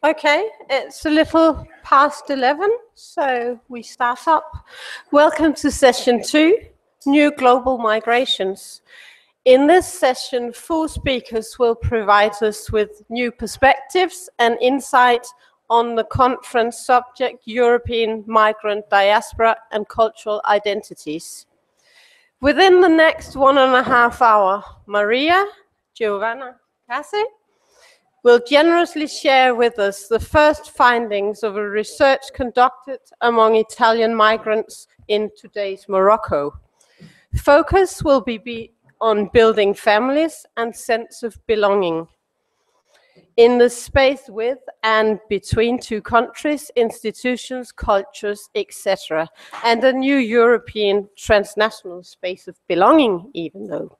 Okay, it's a little past 11, so we start up. Welcome to session 2, New Global Migrations. In this session, 4 speakers will provide us with new perspectives and insight on the conference subject, European Migrant Diaspora and Cultural Identities. Within the next 1.5 hours, Maria Giovanna Cassi will generously share with us the first findings of a research conducted among Italian migrants in today's Morocco. Focus will be on building families and sense of belonging in the space with and between 2 countries, institutions, cultures, etc., and a new European transnational space of belonging, even though.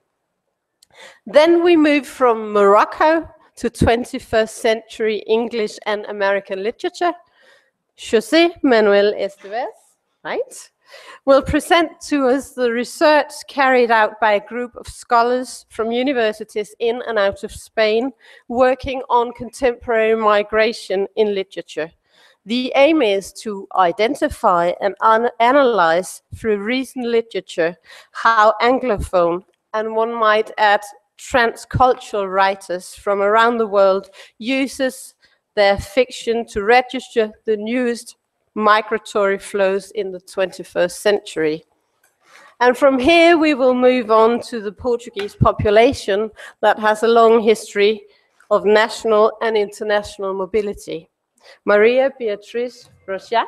Then we move from Morocco to 21st century English and American literature. José Manuel Estevez, right, will present to us the research carried out by a group of scholars from universities in and out of Spain working on contemporary migration in literature. The aim is to identify and analyze through recent literature how Anglophone, and one might add transcultural writers from around the world, uses their fiction to register the newest migratory flows in the 21st century. And from here we will move on to the Portuguese population that has a long history of national and international mobility. Maria Beatriz Rocha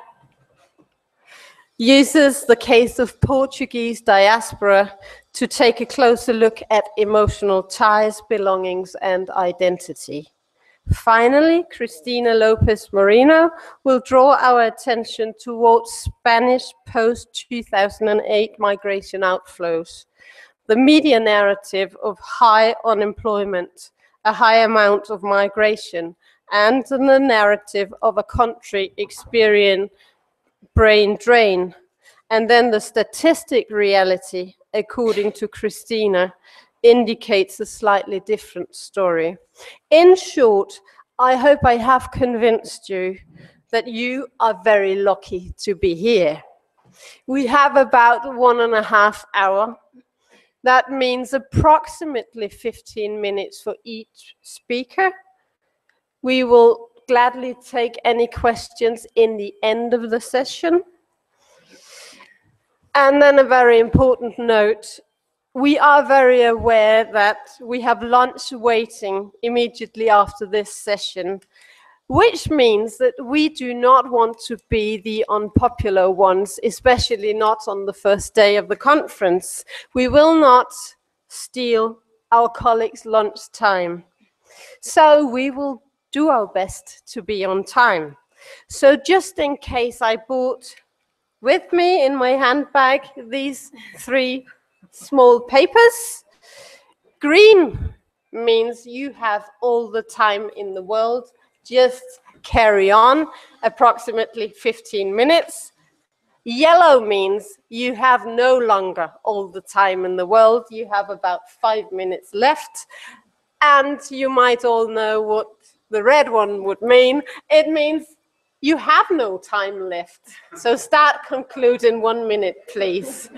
uses the case of Portuguese diaspora to take a closer look at emotional ties, belongings, and identity. Finally, Cristina Lopez Moreno will draw our attention towards Spanish post-2008 migration outflows, the media narrative of high unemployment, a high amount of migration, and the narrative of a country experiencing brain drain, and then the statistic reality, according to Cristina, indicates a slightly different story. In short, I hope I have convinced you that you are very lucky to be here. We have about 1.5 hours. That means approximately 15 minutes for each speaker. We will gladly take any questions in the end of the session. And then a very important note, we are very aware that we have lunch waiting immediately after this session, which means that we do not want to be the unpopular ones, especially not on the first day of the conference. We will not steal our colleagues' lunch time. So we will do our best to be on time. So just in case, I brought with me in my handbag these 3 small papers. Green means you have all the time in the world. Just carry on, approximately 15 minutes. Yellow means you have no longer all the time in the world. You have about 5 minutes left. And you might all know what the red one would mean. It means you have no time left. So start, conclude in 1 minute, please.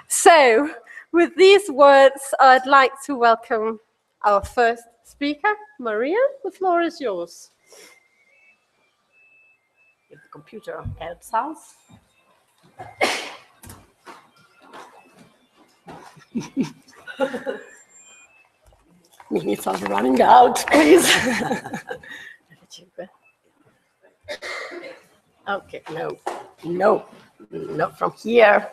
So with these words, I'd like to welcome our first speaker, Maria. The floor is yours. If the computer helps us. Minutes are running out, please. Okay, no, not from here.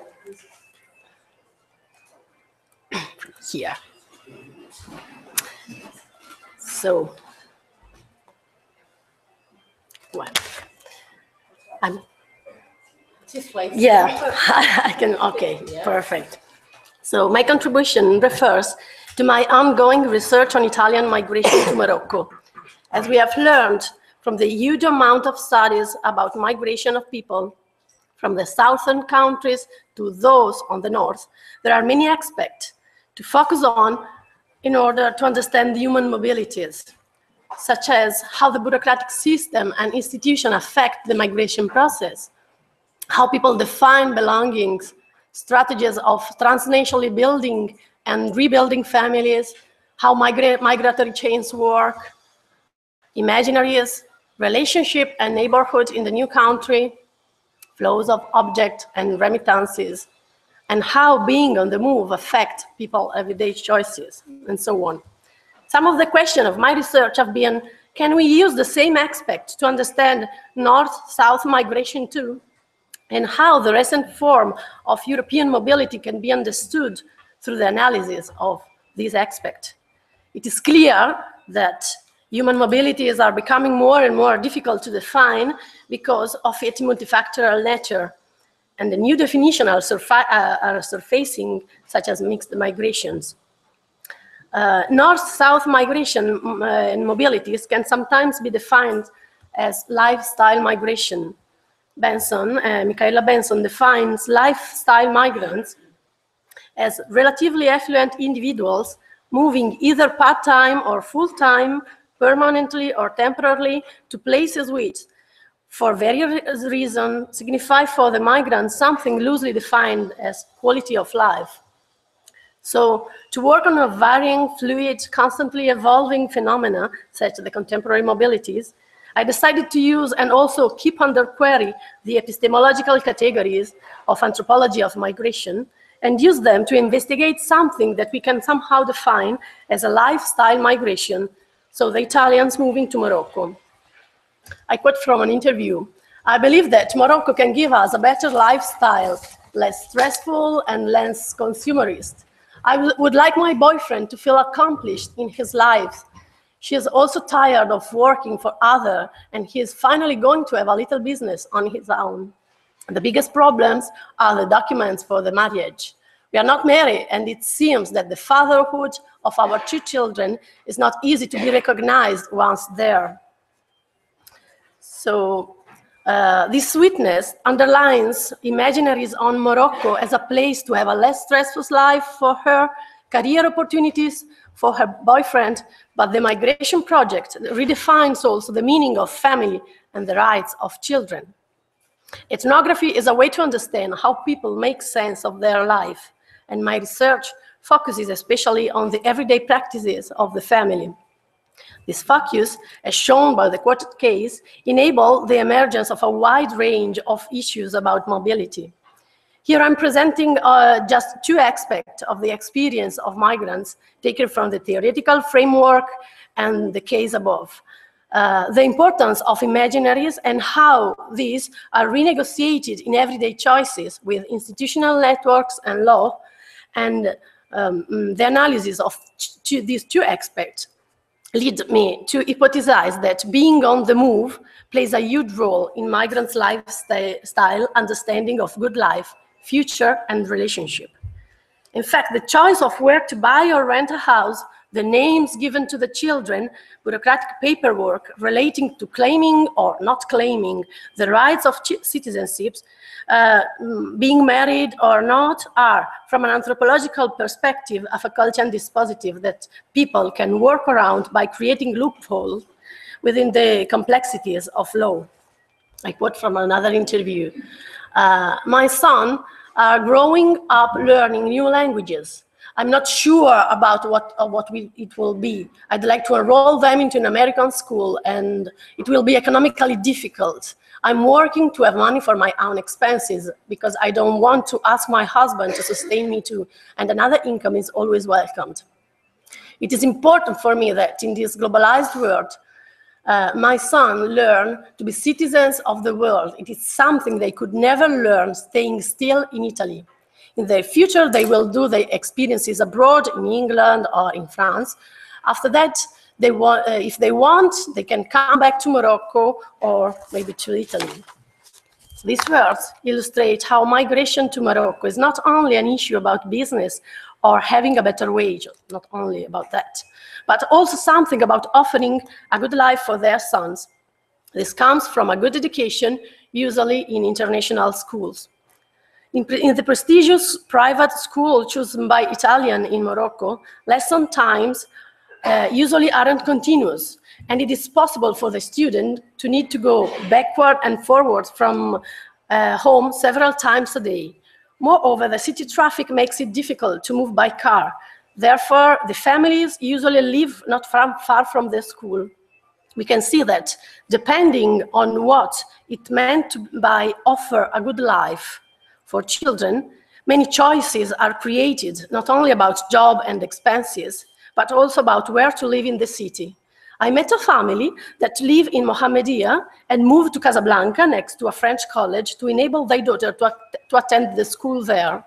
From here. So, well, Just wait. Yeah, I can, okay, yeah. Perfect. So my contribution refers to my ongoing research on Italian migration to Morocco. As we have learned from the huge amount of studies about migration of people from the southern countries to those on the north, there are many aspects to focus on in order to understand human mobilities. such as how the bureaucratic system and institution affect the migration process, how people define belongings, strategies of transnationally building and rebuilding families, how migratory chains work, imaginaries, relationship and neighborhood in the new country, flows of objects and remittances, and how being on the move affect people's everyday choices, and so on. Some of the questions of my research have been, can we use the same aspect to understand North-South migration too? And how the recent form of European mobility can be understood through the analysis of this aspect. It is clear that human mobilities are becoming more and more difficult to define because of its multifactorial nature, and the new definitions are surfacing, such as mixed migrations. North-South migration and mobilities can sometimes be defined as lifestyle migration. Michaela Benson defines lifestyle migrants as relatively affluent individuals moving either part-time or full-time, permanently or temporarily, to places which, for various reasons, signify for the migrant something loosely defined as quality of life. So, to work on a varying, fluid, constantly evolving phenomena, such as the contemporary mobilities, I decided to use and also keep under query the epistemological categories of anthropology of migration and use them to investigate something that we can somehow define as a lifestyle migration, so the Italians moving to Morocco. I quote from an interview, "I believe that Morocco can give us a better lifestyle, less stressful and less consumerist. I would like my boyfriend to feel accomplished in his life. She is also tired of working for others, and he is finally going to have a little business on his own. The biggest problems are the documents for the marriage. We are not married, and it seems that the fatherhood of our 2 children is not easy to be recognized once there." So this witness underlines imaginaries on Morocco as a place to have a less stressful life for her, career opportunities for her boyfriend, but the migration project redefines also the meaning of family and the rights of children. Ethnography is a way to understand how people make sense of their life, and my research focuses especially on the everyday practices of the family. This focus, as shown by the quoted case, enabled the emergence of a wide range of issues about mobility. Here I'm presenting just 2 aspects of the experience of migrants taken from the theoretical framework and the case above. The importance of imaginaries and how these are renegotiated in everyday choices with institutional networks and law, and the analysis of these 2 aspects lead me to hypothesize that being on the move plays a huge role in migrants' lifestyle understanding of good life, future, and relationship. In fact, the choice of where to buy or rent a house, the names given to the children, bureaucratic paperwork relating to claiming or not claiming the rights of citizenships, being married or not, are, from an anthropological perspective, a faculty and dispositive that people can work around by creating loopholes within the complexities of law. I quote from another interview, "My son are growing up learning new languages. I'm not sure about what it will be. I'd like to enroll them into an American school, and it will be economically difficult. I'm working to have money for my own expenses because I don't want to ask my husband to sustain me too, and another income is always welcomed. It is important for me that in this globalized world, my son learn to be citizens of the world. It is something they could never learn staying still in Italy. In their future, they will do their experiences abroad in England or in France. After that, if they want, they can come back to Morocco or maybe to Italy." These words illustrate how migration to Morocco is not only an issue about business or having a better wage, not only about that, but also something about offering a good life for their sons. This comes from a good education, usually in international schools. In the prestigious private school chosen by Italians in Morocco, lesson times usually aren't continuous, and it is possible for the student to need to go backward and forward from home several times a day. Moreover, the city traffic makes it difficult to move by car. Therefore, the families usually live not far from the school. We can see that depending on what it meant by offer a good life for children, many choices are created, not only about job and expenses, but also about where to live in the city. I met a family that live in Mohammedia and moved to Casablanca next to a French college to enable their daughter to attend the school there.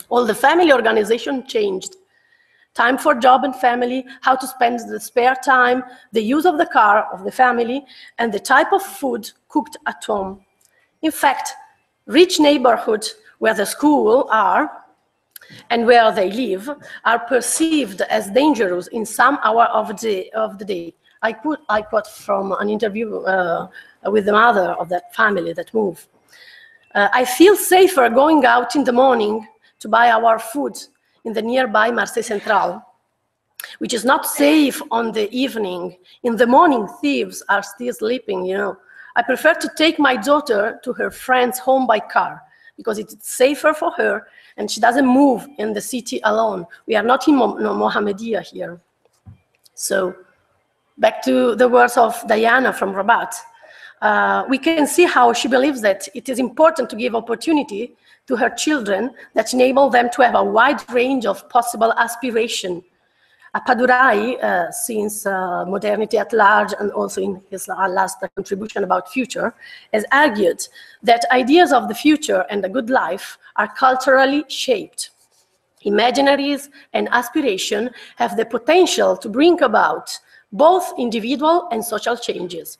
All the family organization changed. Time for job and family, how to spend the spare time, the use of the car of the family, and the type of food cooked at home. In fact, rich neighborhoods where the schools are and where they live are perceived as dangerous in some hour of the day. I quote from an interview with the mother of that family that moved. I feel safer going out in the morning to buy our food in the nearby Marseille Central, which is not safe on the evening. In the morning, thieves are still sleeping, you know. I prefer to take my daughter to her friend's home by car because it's safer for her and she doesn't move in the city alone. We are not in Mohammedia here. So back to the words of Diana from Rabat. We can see how she believes that it is important to give opportunity to her children that enable them to have a wide range of possible aspiration. Padurai, since Modernity at Large and also in his last contribution about future, has argued that ideas of the future and a good life are culturally shaped. Imaginaries and aspiration have the potential to bring about both individual and social changes.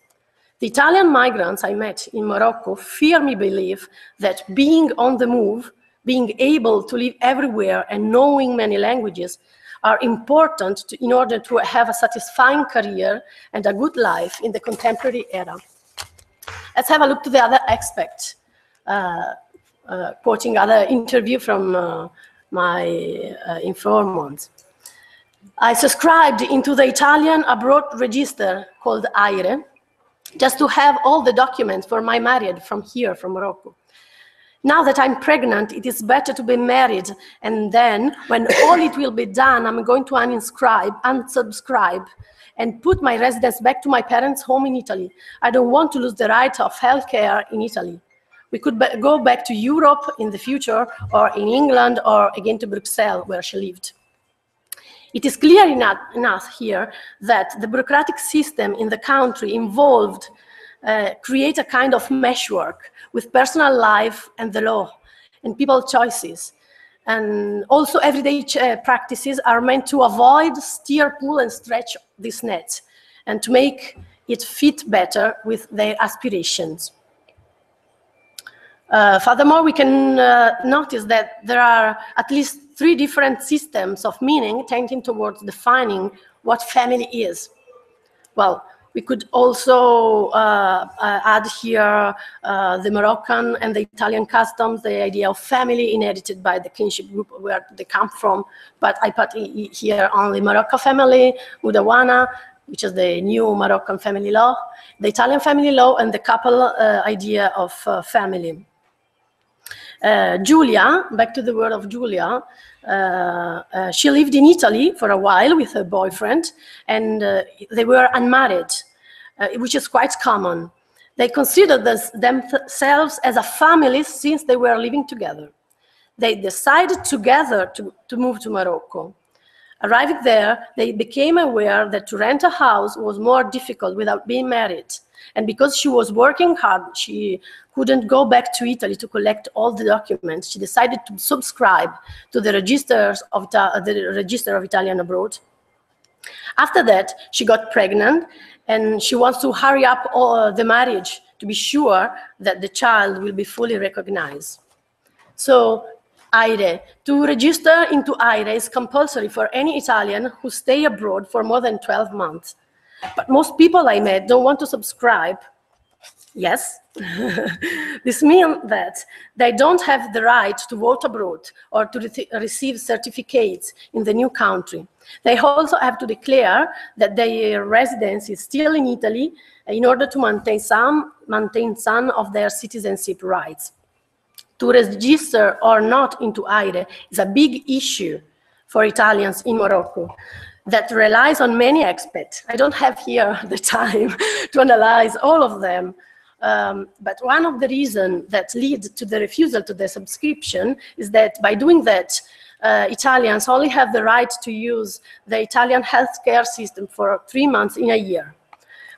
The Italian migrants I met in Morocco firmly believe that being on the move, being able to live everywhere and knowing many languages are important in order to have a satisfying career and a good life in the contemporary era. Let's have a look to the other aspect, quoting other interview from my informant. I subscribed into the Italian abroad register called AIRE, just to have all the documents for my marriage from here, from Morocco. Now that I'm pregnant, it is better to be married, and then when all it will be done, I'm going to unsubscribe, and put my residence back to my parents' home in Italy. I don't want to lose the right of healthcare in Italy. We could go back to Europe in the future, or in England, or again to Brussels, where she lived. It is clear enough here that the bureaucratic system in the country involved create a kind of meshwork with personal life and the law and people's choices. And also everyday practices are meant to avoid, steer, pull, and stretch this net and to make it fit better with their aspirations. Furthermore, we can notice that there are at least 3 different systems of meaning tending towards defining what family is. Well, we could also add here the Moroccan and the Italian customs, the idea of family inherited by the kinship group where they come from, but I put here only Moroccan family, Mudawana, which is the new Moroccan family law, the Italian family law, and the couple idea of family. Julia, back to the word of Julia, she lived in Italy for a while with her boyfriend, and they were unmarried, which is quite common. They considered themselves as a family since they were living together. They decided together to move to Morocco. Arriving there, they became aware that to rent a house was more difficult without being married. And because she was working hard, she couldn't go back to Italy to collect all the documents. She decided to subscribe to the register of Italian abroad. After that, she got pregnant, and she wants to hurry up the marriage to be sure that the child will be fully recognized. So, AIRE. To register into AIRE is compulsory for any Italian who stay abroad for more than 12 months. But most people I met don't want to subscribe. Yes, This means that they don't have the right to vote abroad or to receive certificates in the new country. They also have to declare that their residence is still in Italy in order to maintain some of their citizenship rights. To register or not into AIRE is a big issue for Italians in Morocco that relies on many aspects. I don't have here the time to analyze all of them, but one of the reasons that lead to the refusal to the subscription is that by doing that, Italians only have the right to use the Italian healthcare system for 3 months in a year.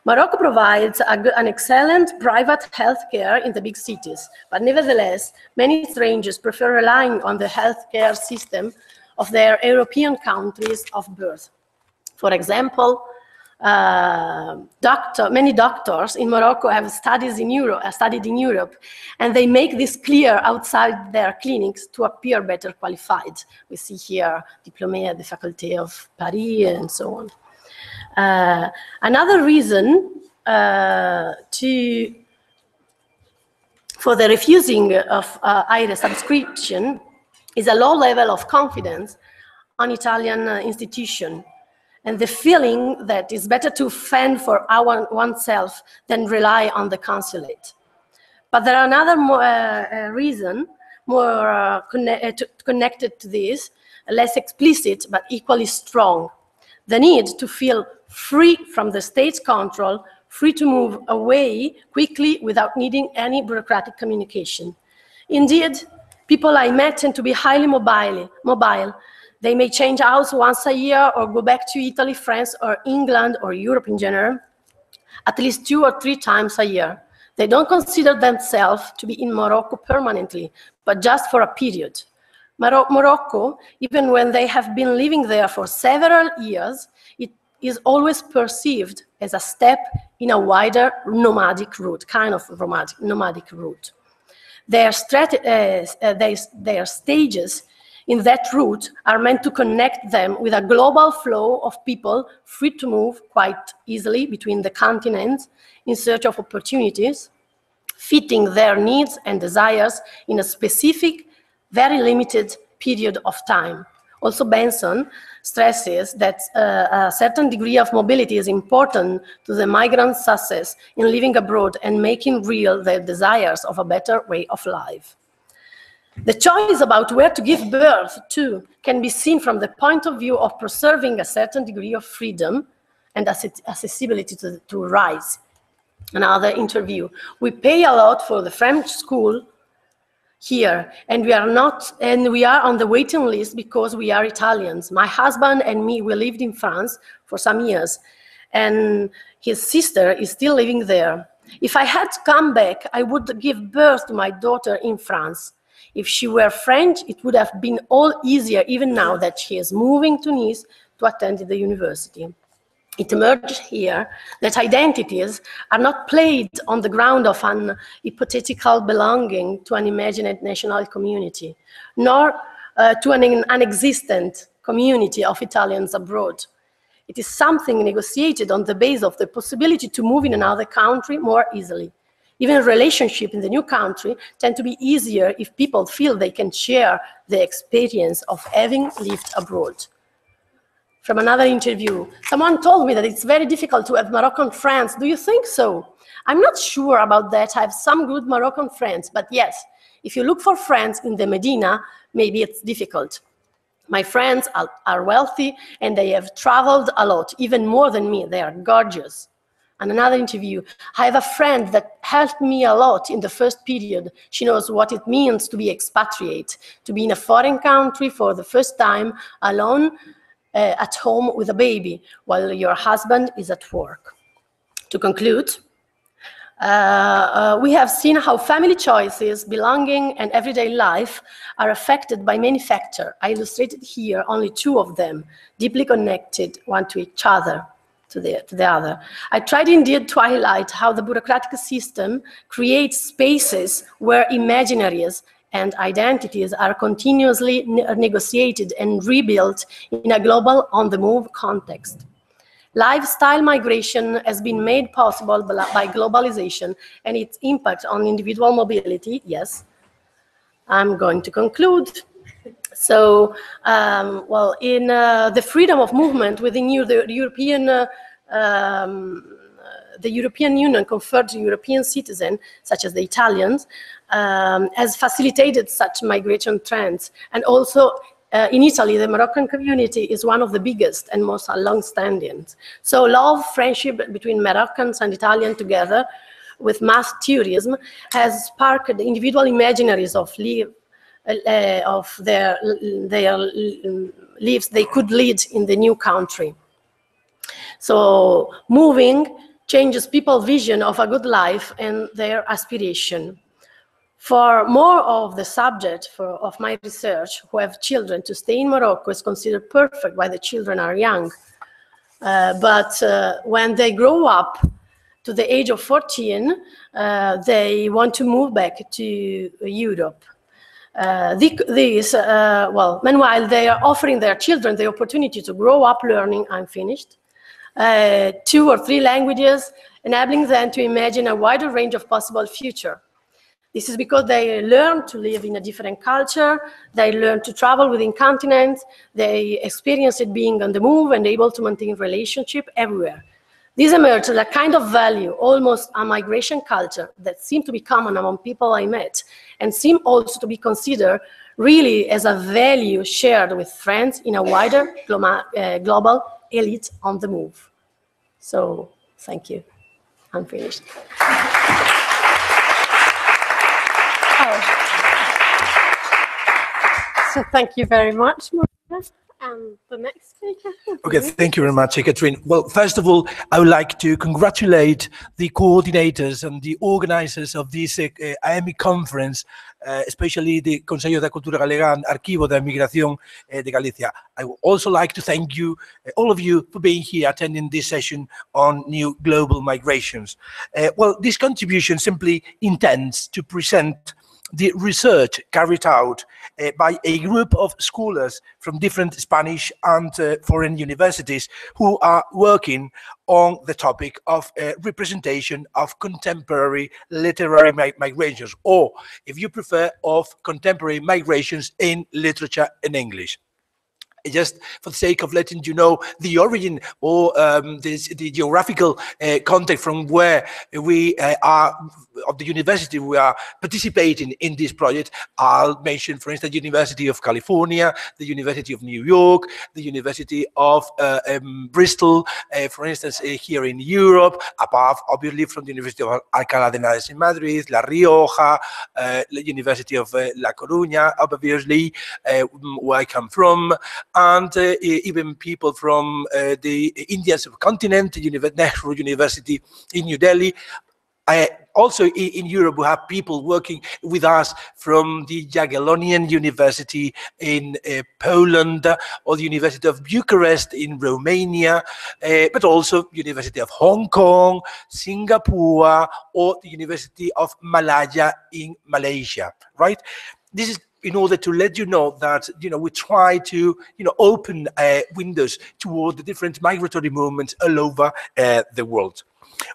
Morocco provides an excellent private healthcare in the big cities, but nevertheless, many strangers prefer relying on the healthcare system of their European countries of birth. For example, many doctors in Morocco have studied in Europe, and they make this clear outside their clinics to appear better qualified. We see here Diplômés des Facultés of Paris and so on. Another reason for the refusing of AIRE subscription is a low level of confidence on Italian institution, and the feeling that it's better to fend for oneself than rely on the consulate. But there are another reason, more connected to this, less explicit but equally strong: the need to feel free from the state's control, free to move away quickly without needing any bureaucratic communication. Indeed, people I met tend to be highly mobile. They may change house once a year or go back to Italy, France, or England, or Europe in general, at least 2 or 3 times a year. They don't consider themselves to be in Morocco permanently, but just for a period. Morocco, even when they have been living there for several years, it is always perceived as a step in a wider nomadic route, kind of nomadic route. Their stages in that route are meant to connect them with a global flow of people free to move quite easily between the continents in search of opportunities, fitting their needs and desires in a specific, very limited period of time. Also, Benson stresses that a certain degree of mobility is important to the migrants' success in living abroad and making real their desires of a better way of life. The choice about where to give birth to can be seen from the point of view of preserving a certain degree of freedom and accessibility to rights. Another interview: we pay a lot for the French school here, and we are on the waiting list because we are Italians. My husband and me, we lived in France for some years, and his sister is still living there. If I had to come back, I would give birth to my daughter in France. If she were French, it would have been all easier, even now that she is moving to Nice to attend the university. It emerged here that identities are not played on the ground of an hypothetical belonging to an imagined national community, nor to an unexistent community of Italians abroad. It is something negotiated on the basis of the possibility to move in another country more easily. Even relationships in the new country tend to be easier if people feel they can share the experience of having lived abroad. From another interview, someone told me that it's very difficult to have Moroccan friends. Do you think so? I'm not sure about that. I have some good Moroccan friends, but yes, if you look for friends in the Medina, maybe it's difficult. My friends are wealthy and they have traveled a lot, even more than me. They are gorgeous. And another interview, I have a friend that helped me a lot in the first period. She knows what it means to be expatriate, to be in a foreign country for the first time, alone, at home with a baby, while your husband is at work. To conclude, we have seen how family choices, belonging, and everyday life are affected by many factors. I illustrated here only 2 of them, deeply connected one to each other, to the other. I tried indeed to highlight how the bureaucratic system creates spaces where imaginaries and identities are continuously negotiated and rebuilt in a global on-the-move context. Lifestyle migration has been made possible by globalization and its impact on individual mobility. Yes, I'm going to conclude. So, well, in the freedom of movement within the European Union conferred to European citizens, such as the Italians, has facilitated such migration trends. And also in Italy, the Moroccan community is one of the biggest and most long-standing. So love, friendship between Moroccans and Italians together with mass tourism has sparked individual imaginaries of their lives they could lead in the new country. So moving changes people's vision of a good life and their aspiration. For more of the subject of my research, who have children, to stay in Morocco is considered perfect while the children are young. But when they grow up to the age of 14, they want to move back to Europe. Meanwhile, they are offering their children the opportunity to grow up learning, I'm finished, 2 or 3 languages, enabling them to imagine a wider range of possible future. This is because they learn to live in a different culture, they learn to travel within continents, they experience it being on the move and able to maintain relationship everywhere. This emerged as a kind of value, almost a migration culture that seemed to be common among people I met, and seemed also to be considered really as a value shared with friends in a wider global elite on the move. So, thank you. I'm finished. So thank you very much, Maria. And the next speaker. Okay, thank you very much, Catherine. Well, first of all, I would like to congratulate the coordinators and the organizers of this AEMI conference, especially the Consejo de Cultura Galega and Arquivo de Migración de Galicia. I would also like to thank you, all of you, for being here attending this session on new global migrations. Well, this contribution simply intends to present the research carried out by a group of scholars from different Spanish and foreign universities who are working on the topic of representation of contemporary literary migrations, or, if you prefer, of contemporary migrations in literature in English. Just for the sake of letting you know the origin or the geographical context from where we are, of the university we are participating in this project, I'll mention, for instance, the University of California, the University of New York, the University of Bristol, for instance, here in Europe, apart, obviously, from the University of Alcalá de Henares in Madrid, La Rioja, the University of La Coruña, obviously, where I come from, and even people from the Indian subcontinent, Nehru University in New Delhi. Also in Europe, we have people working with us from the Jagiellonian University in Poland, or the University of Bucharest in Romania, but also University of Hong Kong, Singapore, or the University of Malaya in Malaysia, right? This is in order to let you know that, we try to, open windows toward the different migratory movements all over the world.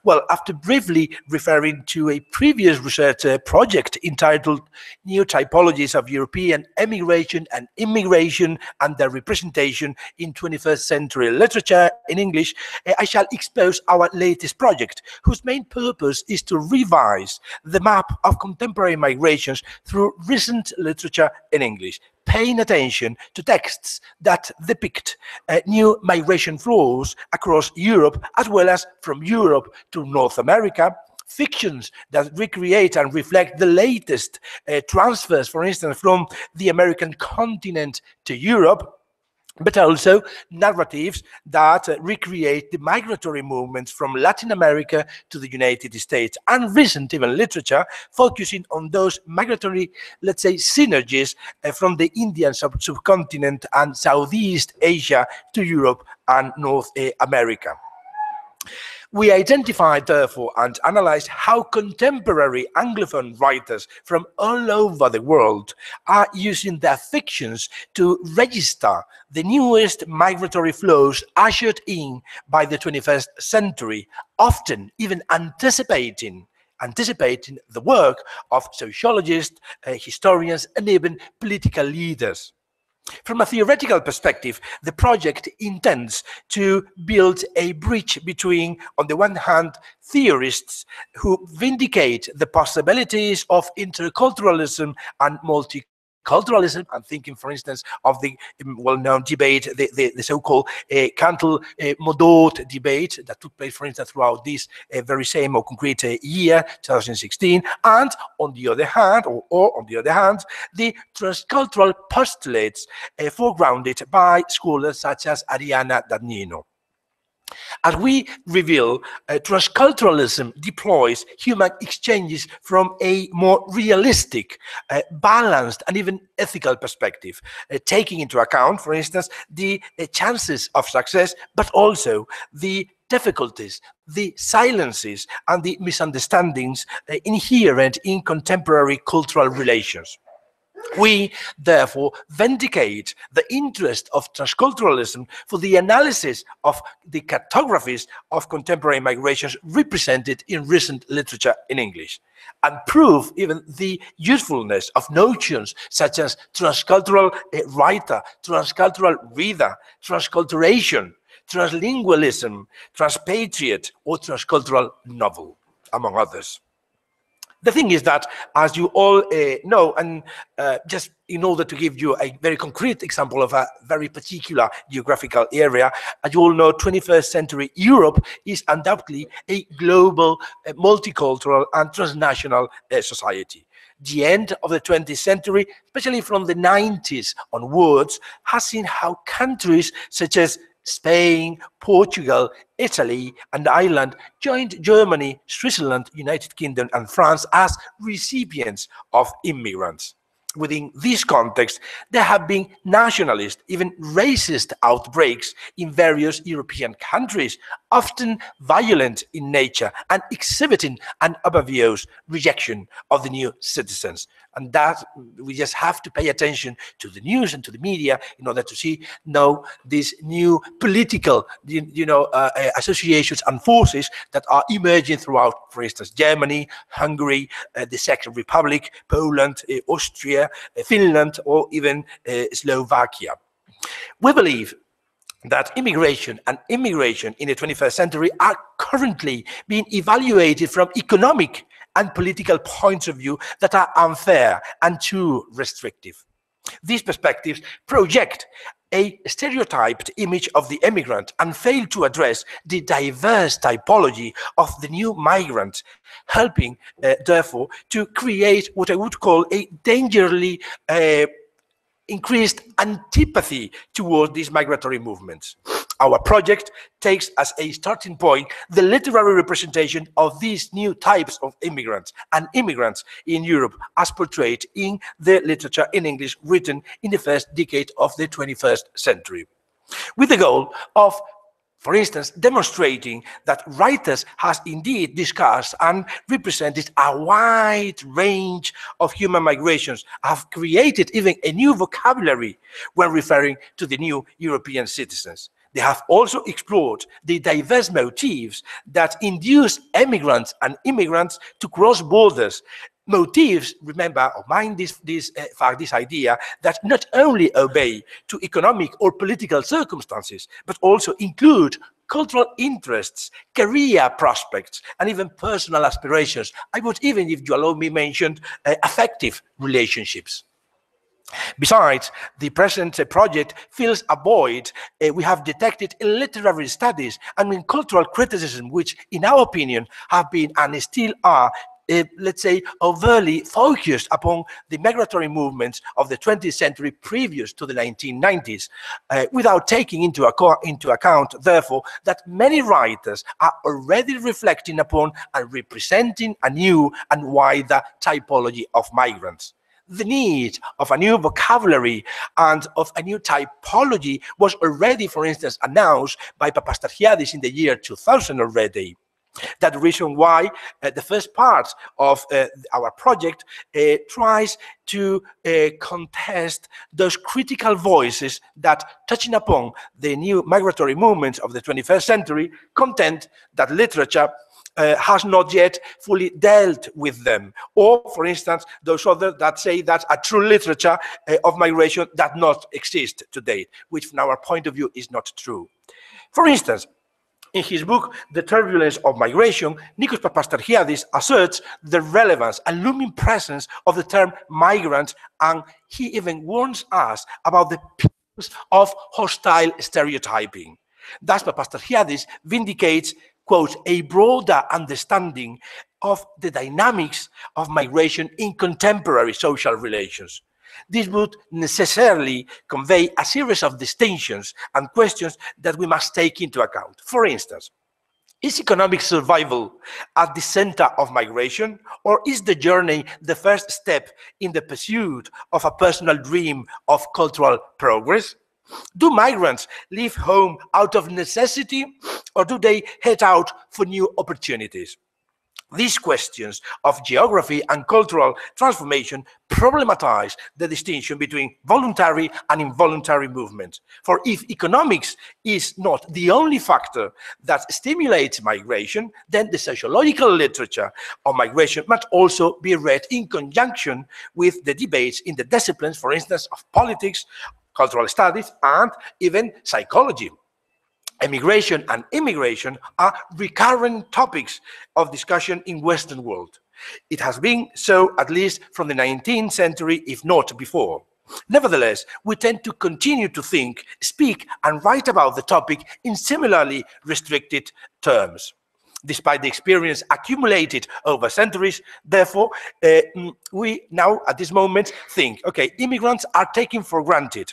Well, after briefly referring to a previous research project entitled New Typologies of European Emigration and Immigration and Their Representation in 21st Century Literature in English, I shall expose our latest project, whose main purpose is to revise the map of contemporary migrations through recent literature in English, paying attention to texts that depict new migration flows across Europe, as well as from Europe to North America, fictions that recreate and reflect the latest transfers, for instance, from the American continent to Europe, but also narratives that recreate the migratory movements from Latin America to the United States, and recent even literature focusing on those migratory, let's say, synergies from the Indian subcontinent and Southeast Asia to Europe and North America. We identified, therefore, and analyzed how contemporary Anglophone writers from all over the world are using their fictions to register the newest migratory flows ushered in by the 21st century, often even anticipating the work of sociologists, historians, and even political leaders. From a theoretical perspective, the project intends to build a bridge between, on the one hand, theorists who vindicate the possibilities of interculturalism and multiculturalism. I'm thinking, for instance, of the well-known debate, the so-called Cantle-Modot debate that took place, for instance, throughout this very same or concrete year, 2016. And on the other hand, the transcultural postulates foregrounded by scholars such as Arianna Dannino. As we reveal, transculturalism deploys human exchanges from a more realistic, balanced, and even ethical perspective, taking into account, for instance, the chances of success, but also the difficulties, the silences, and the misunderstandings inherent in contemporary cultural relations. We, therefore, vindicate the interest of transculturalism for the analysis of the cartographies of contemporary migrations represented in recent literature in English, and prove even the usefulness of notions such as transcultural writer, transcultural reader, transculturation, translingualism, transpatriot, or transcultural novel, among others. The thing is that, as you all know, and just in order to give you a very concrete example of a very particular geographical area, as you all know, 21st century Europe is undoubtedly a global, multicultural and transnational society. The end of the 20th century, especially from the 90s onwards, has seen how countries such as Spain, Portugal, Italy, and Ireland joined Germany, Switzerland, United Kingdom, and France as recipients of immigrants. Within this context, there have been nationalist, even racist outbreaks in various European countries, often violent in nature and exhibiting an obvious rejection of the new citizens. And that we just have to pay attention to the news and to the media in order to know these new political, associations and forces that are emerging throughout, for instance, Germany, Hungary, the Czech Republic, Poland, Austria, Finland, or even Slovakia. We believe that immigration and immigration in the 21st century are currently being evaluated from economic and political points of view that are unfair and too restrictive. These perspectives project a stereotyped image of the immigrant and fail to address the diverse typology of the new migrant, helping, therefore, to create what I would call a dangerously increased antipathy towards these migratory movements. Our project takes as a starting point the literary representation of these new types of immigrants and immigrants in Europe as portrayed in the literature in English written in the first decade of the 21st century, with the goal of, for instance, demonstrating that writers has indeed discussed and represented a wide range of human migrations, have created even a new vocabulary when referring to the new European citizens. They have also explored the diverse motifs that induce emigrants and immigrants to cross borders. Motifs, remember, or mind this idea, that not only obey to economic or political circumstances, but also include cultural interests, career prospects, and even personal aspirations. I would even, if you allow me, mention affective relationships. Besides, the present project fills a void we have detected in literary studies and in cultural criticism, which, in our opinion, have been and still are let's say, overly focused upon the migratory movements of the 20th century previous to the 1990s, without taking into account, therefore, that many writers are already reflecting upon and representing a new and wider typology of migrants. The need of a new vocabulary and of a new typology was already, for instance, announced by Papastarchiadis in the year 2000 already. That's the reason why the first part of our project tries to contest those critical voices that, touching upon the new migratory movements of the 21st century, contend that literature has not yet fully dealt with them. Or, for instance, those others that say that a true literature of migration does not exist today, which from our point of view is not true. For instance, in his book, The Turbulence of Migration, Nikos Papastarchiadis asserts the relevance and looming presence of the term migrant, and he even warns us about the perils of hostile stereotyping. Thus, Papastarchiadis vindicates, quote, a broader understanding of the dynamics of migration in contemporary social relations. This would necessarily convey a series of distinctions and questions that we must take into account. For instance, is economic survival at the center of migration, or is the journey the first step in the pursuit of a personal dream of cultural progress? Do migrants leave home out of necessity, or do they head out for new opportunities? These questions of geography and cultural transformation problematize the distinction between voluntary and involuntary movement. For if economics is not the only factor that stimulates migration, then the sociological literature on migration must also be read in conjunction with the debates in the disciplines, for instance, of politics, cultural studies, and even psychology. Emigration and immigration are recurrent topics of discussion in Western world. It has been so at least from the 19th century, if not before. Nevertheless, we tend to continue to think, speak, and write about the topic in similarly restricted terms. Despite the experience accumulated over centuries, therefore, we now at this moment think, okay, immigrants are taken for granted,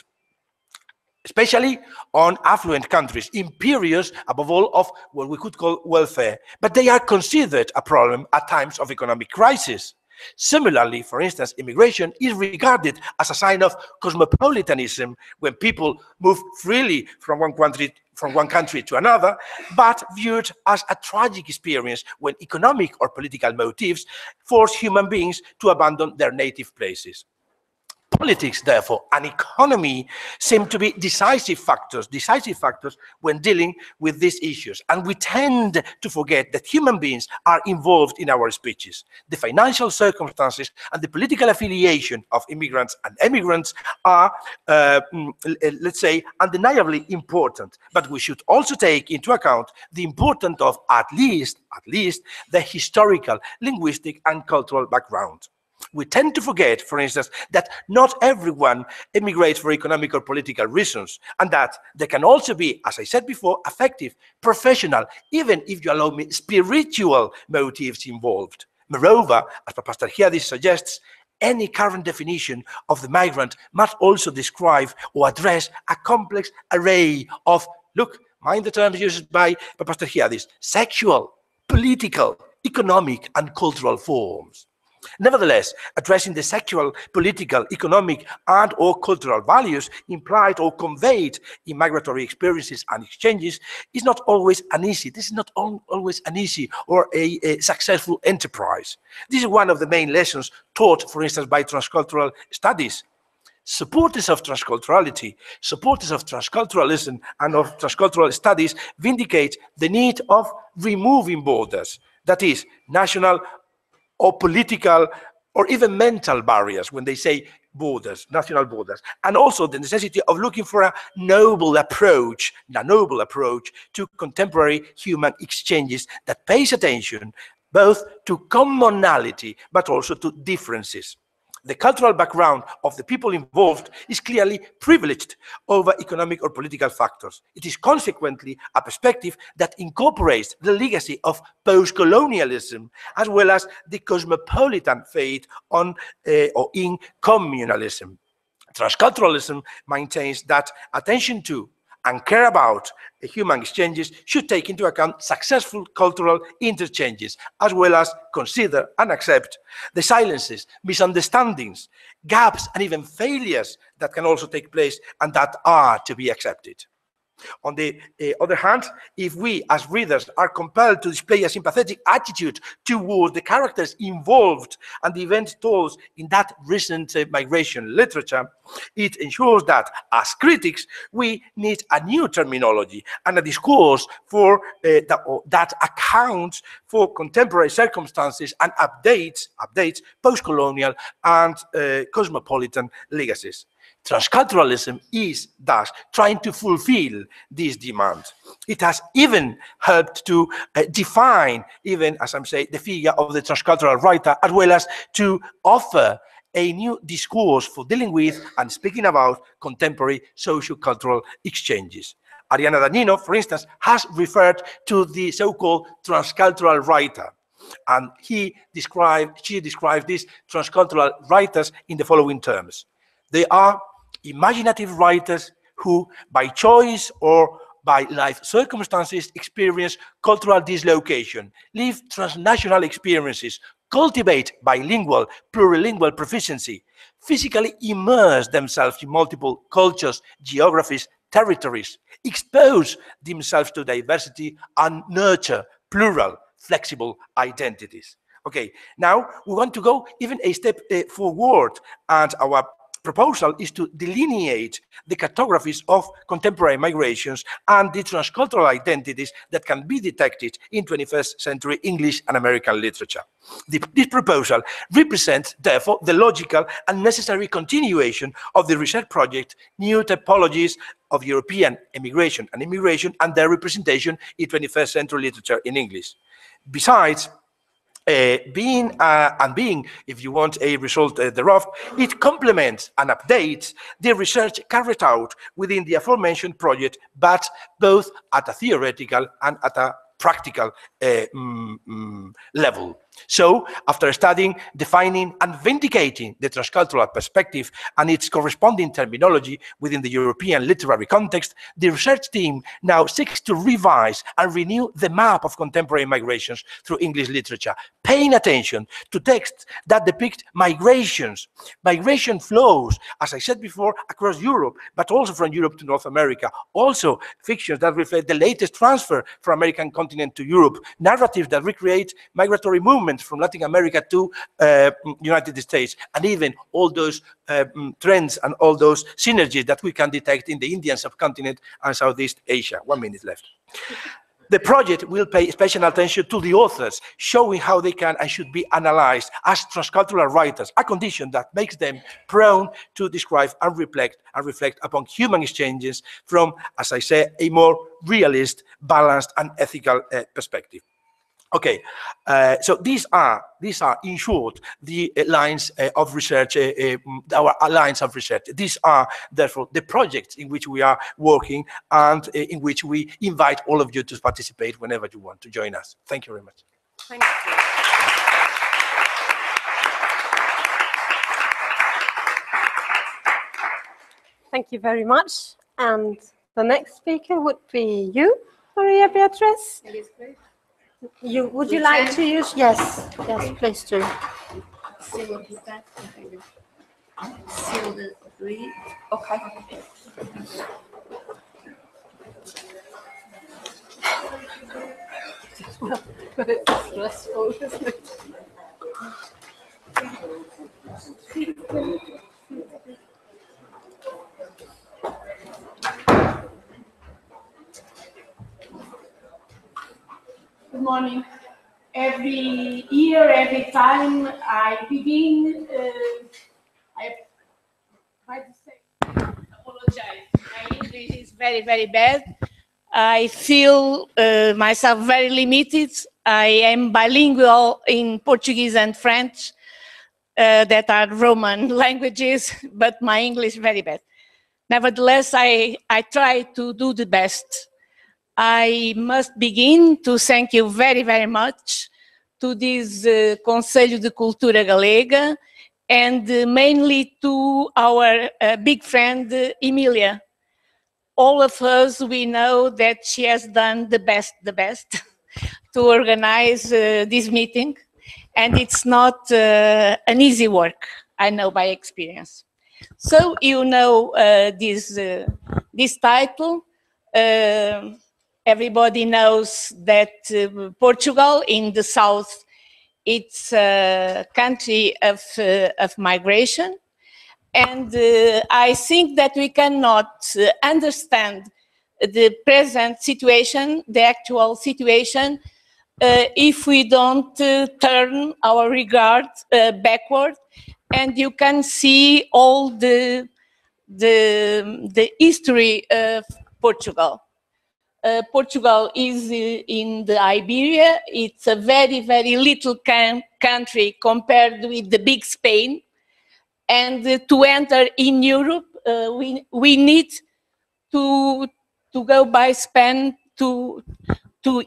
especially on affluent countries, in periods, above all, of what we could call welfare. But they are considered a problem at times of economic crisis. Similarly, for instance, immigration is regarded as a sign of cosmopolitanism when people move freely from one country to another, but viewed as a tragic experience when economic or political motives force human beings to abandon their native places. Politics, therefore, and economy seem to be decisive factors when dealing with these issues. And we tend to forget that human beings are involved in our speeches. The financial circumstances and the political affiliation of immigrants and emigrants are, let's say, undeniably important. But we should also take into account the importance of at least the historical, linguistic, and cultural background. We tend to forget, for instance, that not everyone emigrates for economic or political reasons, and that there can also be, as I said before, affective, professional, even if you allow me, spiritual motives involved. Moreover, as Papastarchiadis suggests, any current definition of the migrant must also describe or address a complex array of, look, mind the terms used by Papastarchiadis, sexual, political, economic, and cultural forms. Nevertheless, addressing the sexual, political, economic, and or cultural values implied or conveyed in migratory experiences and exchanges is not always an easy. This is not always an easy or a successful enterprise. This is one of the main lessons taught, for instance, by transcultural studies. Supporters of transculturality, supporters of transculturalism and of transcultural studies vindicate the need of removing borders, that is, national or political or even mental barriers when they say borders, national borders, and also the necessity of looking for a noble approach to contemporary human exchanges that pays attention both to commonality but also to differences. The cultural background of the people involved is clearly privileged over economic or political factors. It is consequently a perspective that incorporates the legacy of post-colonialism as well as the cosmopolitan faith on or in communalism. Transculturalism maintains that attention to and care about human exchanges should take into account successful cultural interchanges, as well as consider and accept the silences, misunderstandings, gaps, and even failures that can also take place and that are to be accepted. On the other hand, if we as readers are compelled to display a sympathetic attitude towards the characters involved and the events told in that recent migration literature, it ensures that as critics we need a new terminology and a discourse for that accounts for contemporary circumstances and updates post-colonial and cosmopolitan legacies. Transculturalism is thus trying to fulfill this demand. It has even helped to define, even as I'm saying, the figure of the transcultural writer, as well as to offer a new discourse for dealing with and speaking about contemporary socio-cultural exchanges. Ariana Dagnino, for instance, has referred to the so-called transcultural writer. And she described these transcultural writers in the following terms. They are imaginative writers who, by choice or by life circumstances, experience cultural dislocation, live transnational experiences, cultivate bilingual, plurilingual proficiency, physically immerse themselves in multiple cultures, geographies, territories, expose themselves to diversity, and nurture plural, flexible identities. Okay, now we want to go even a step forward, and our proposal is to delineate the cartographies of contemporary migrations and the transcultural identities that can be detected in 21st century English and American literature. This proposal represents, therefore, the logical and necessary continuation of the research project New Typologies of European Emigration and Immigration and their representation in 21st century literature in English. Besides, being, if you want a result thereof, it complements and updates the research carried out within the aforementioned project, but both at a theoretical and at a practical level. So, after studying, defining, and vindicating the transcultural perspective and its corresponding terminology within the European literary context, the research team now seeks to revise and renew the map of contemporary migrations through English literature, paying attention to texts that depict migrations, migration flows, as I said before, across Europe, but also from Europe to North America, also fictions that reflect the latest transfer from American continent to Europe, narratives that recreate migratory movements from Latin America to United States, and even all those trends and all those synergies that we can detect in the Indian subcontinent and Southeast Asia. 1 minute left. The project will pay special attention to the authors, showing how they can and should be analyzed as transcultural writers, a condition that makes them prone to describe and reflect upon human exchanges from, as I say, a more realist, balanced, and ethical perspective. Okay, so these are, in short, the lines of research, our lines of research. These are, therefore, the projects in which we are working and in which we invite all of you to participate whenever you want to join us. Thank you very much. Thank you. Thank you very much. And the next speaker would be you, Maria Beatriz. Yes, please. Would you like to use? Yes, please do. See what is that? Seal the read. Okay. But it's stressful, isn't it? Good morning. Every year, every time I begin, I try to say, apologize. My English is very, very bad. I feel myself very limited. I am bilingual in Portuguese and French, that are Roman languages, but my English is very bad. Nevertheless, I try to do the best. I must begin to thank you very, very much to this Conselho de Cultura Galega and mainly to our big friend, Emilia. All of us, we know that she has done the best to organize this meeting, and it's not an easy work, I know by experience. So you know this title, Everybody knows that Portugal in the south, it's a country of migration. And I think that we cannot understand the present situation, the actual situation, if we don't turn our regard backward. And you can see all the history of Portugal. Portugal is in the Iberia. It's a very, very little country compared with the big Spain. And to enter in Europe, we need to go by Spain to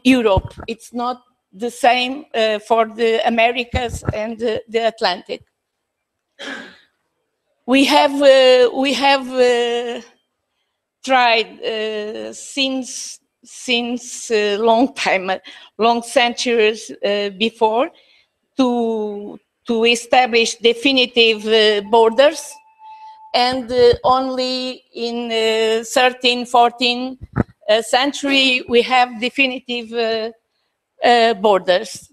Europe. It's not the same for the Americas and the Atlantic. We have tried since long time, long centuries before, to establish definitive borders, and only in 13th, 14th century we have definitive borders.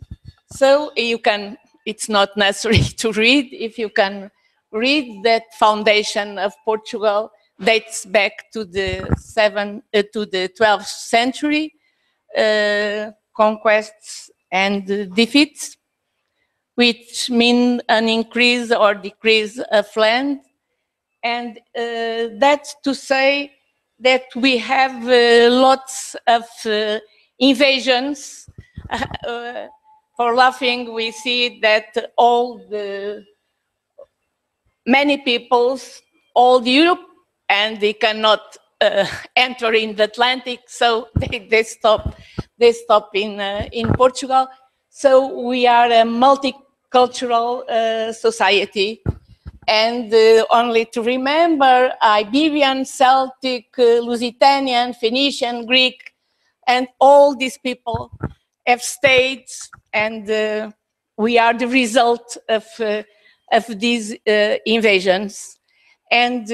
So you can, it's not necessary to read. If you can read that foundation of Portugal dates back to the 12th century, conquests and defeats, which mean an increase or decrease of land. And that's to say that we have lots of invasions. For laughing, we see that many peoples, all Europe, and they cannot enter in the Atlantic, so they stop in Portugal. So we are a multicultural society. And only to remember, Iberian, Celtic, Lusitanian, Phoenician, Greek, and all these people have states, and we are the result of these invasions. And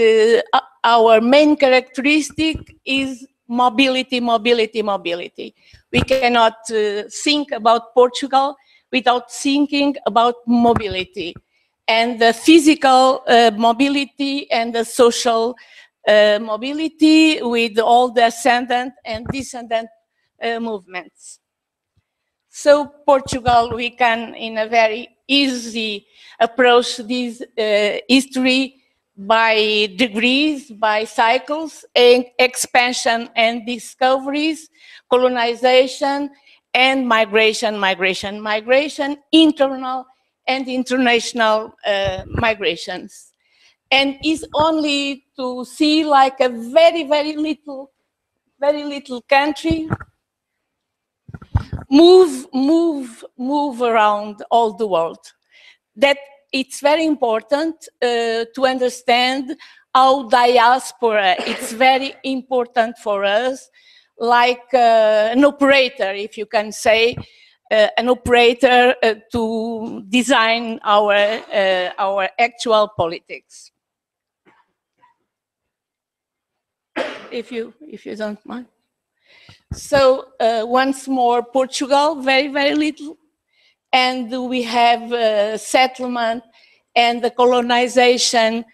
our main characteristic is mobility, mobility, mobility. We cannot think about Portugal without thinking about mobility, and the physical mobility and the social mobility with all the ascendant and descendant movements. So Portugal, we can in a very easy approach this history by degrees, by cycles, expansion and discoveries, colonization and migration, migration, migration, internal and international migrations. And is only to see like a very, very little country move around all the world. That it's very important to understand how diaspora, it's very important for us, like an operator, if you can say, an operator to design our actual politics. If you don't mind. So once more, Portugal, very, very little. And we have settlement and the colonization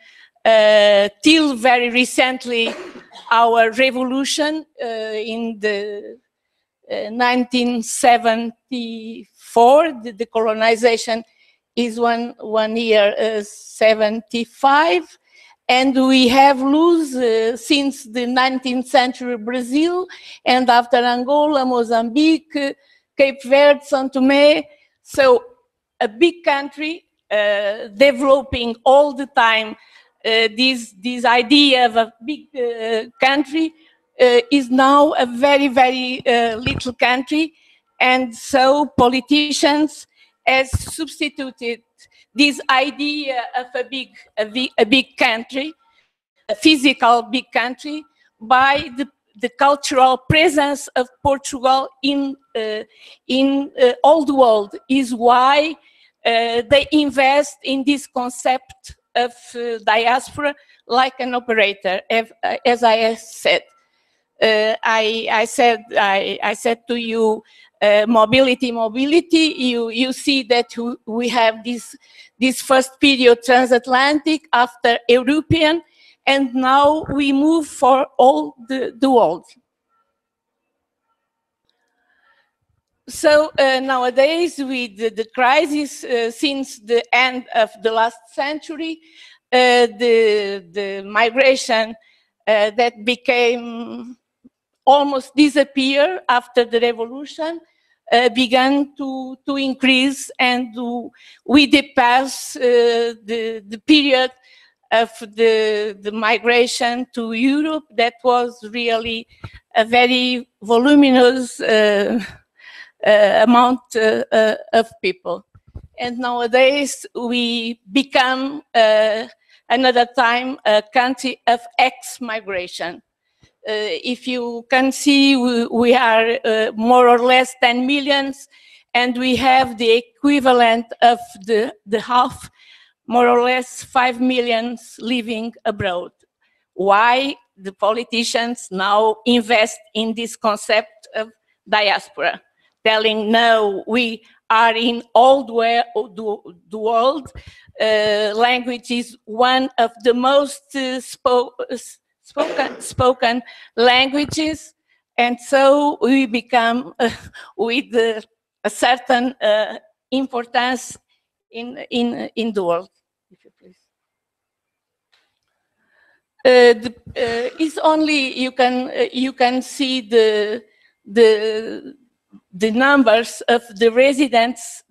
till very recently, our revolution in the 1974, the colonization is one year 75. And we have lost since the 19th century Brazil, and after Angola, Mozambique, Cape Verde, São Tomé. So a big country developing all the time this idea of a big country is now a very, very little country. And so politicians has substituted this idea of a big country, a physical big country, by the cultural presence of Portugal in all the world. Is why they invest in this concept of diaspora like an operator, as I have said. I said to you, mobility. You see that we have this first period transatlantic, after European, and now we move for all the world. So nowadays, with the crisis since the end of the last century, the migration that became almost disappear after the revolution began to increase, and we pass the period of the migration to Europe that was really a very voluminous amount of people. And nowadays we become another time a country of ex-migration. If you can see, we are more or less 10 millions, and we have the equivalent of the half, more or less 5 millions living abroad. Why the politicians now invest in this concept of diaspora, telling no, we are in all the world. Language is one of the most spoken languages, and so we become with a certain importance in the world. If you please. It's only you can see the numbers of the residents.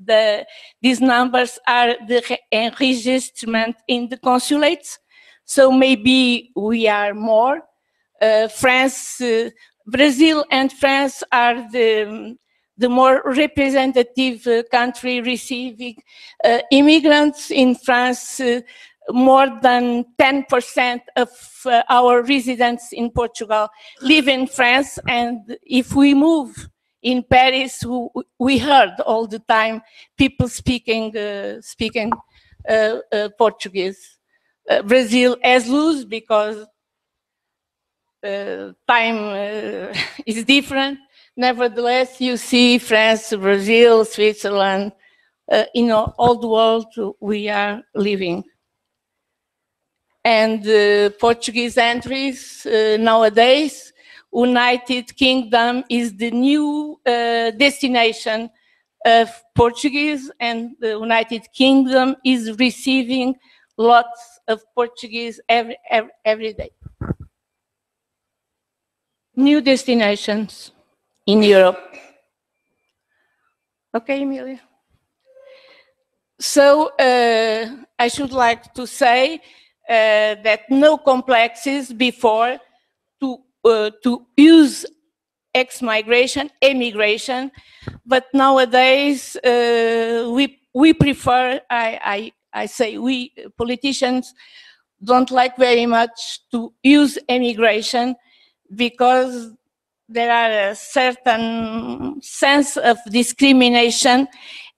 These numbers are the enregistrement in the consulates. So maybe we are more. Brazil and France are the more representative country receiving immigrants. In France, more than 10% of our residents in Portugal live in France. And if we move in Paris, we heard all the time people speaking Portuguese. Brazil has lost because time is different. Nevertheless, you see France, Brazil, Switzerland, in all the world we are living. And Portuguese entries nowadays, United Kingdom is the new destination of Portuguese, and the United Kingdom is receiving lots of Portuguese every day. New destinations in Europe. Okay, Emilia. So I should like to say that no complexes before to use ex-migration, emigration, but nowadays we prefer, I say we politicians don't like very much to use emigration, because there are a certain sense of discrimination,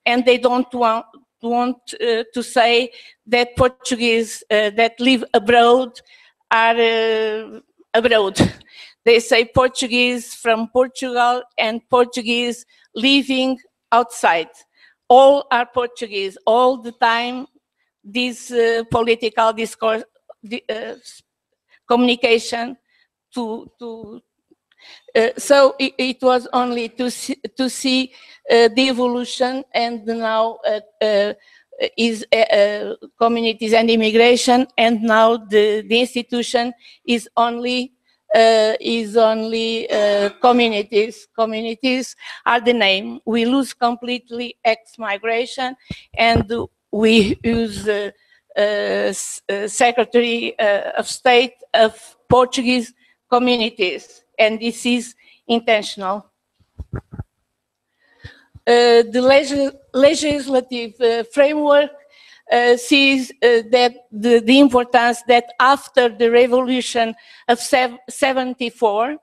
and they don't want to say that Portuguese that live abroad are abroad. They say Portuguese from Portugal and Portuguese living outside. All are Portuguese all the time. This political discourse, communication. So it was only to see the evolution, and now is communities and immigration, and now the institution is only communities. Communities are the name. We lose completely ex-migration, and we use Secretary of State of Portuguese communities, and this is intentional. The legislative framework sees that the importance that after the revolution of 74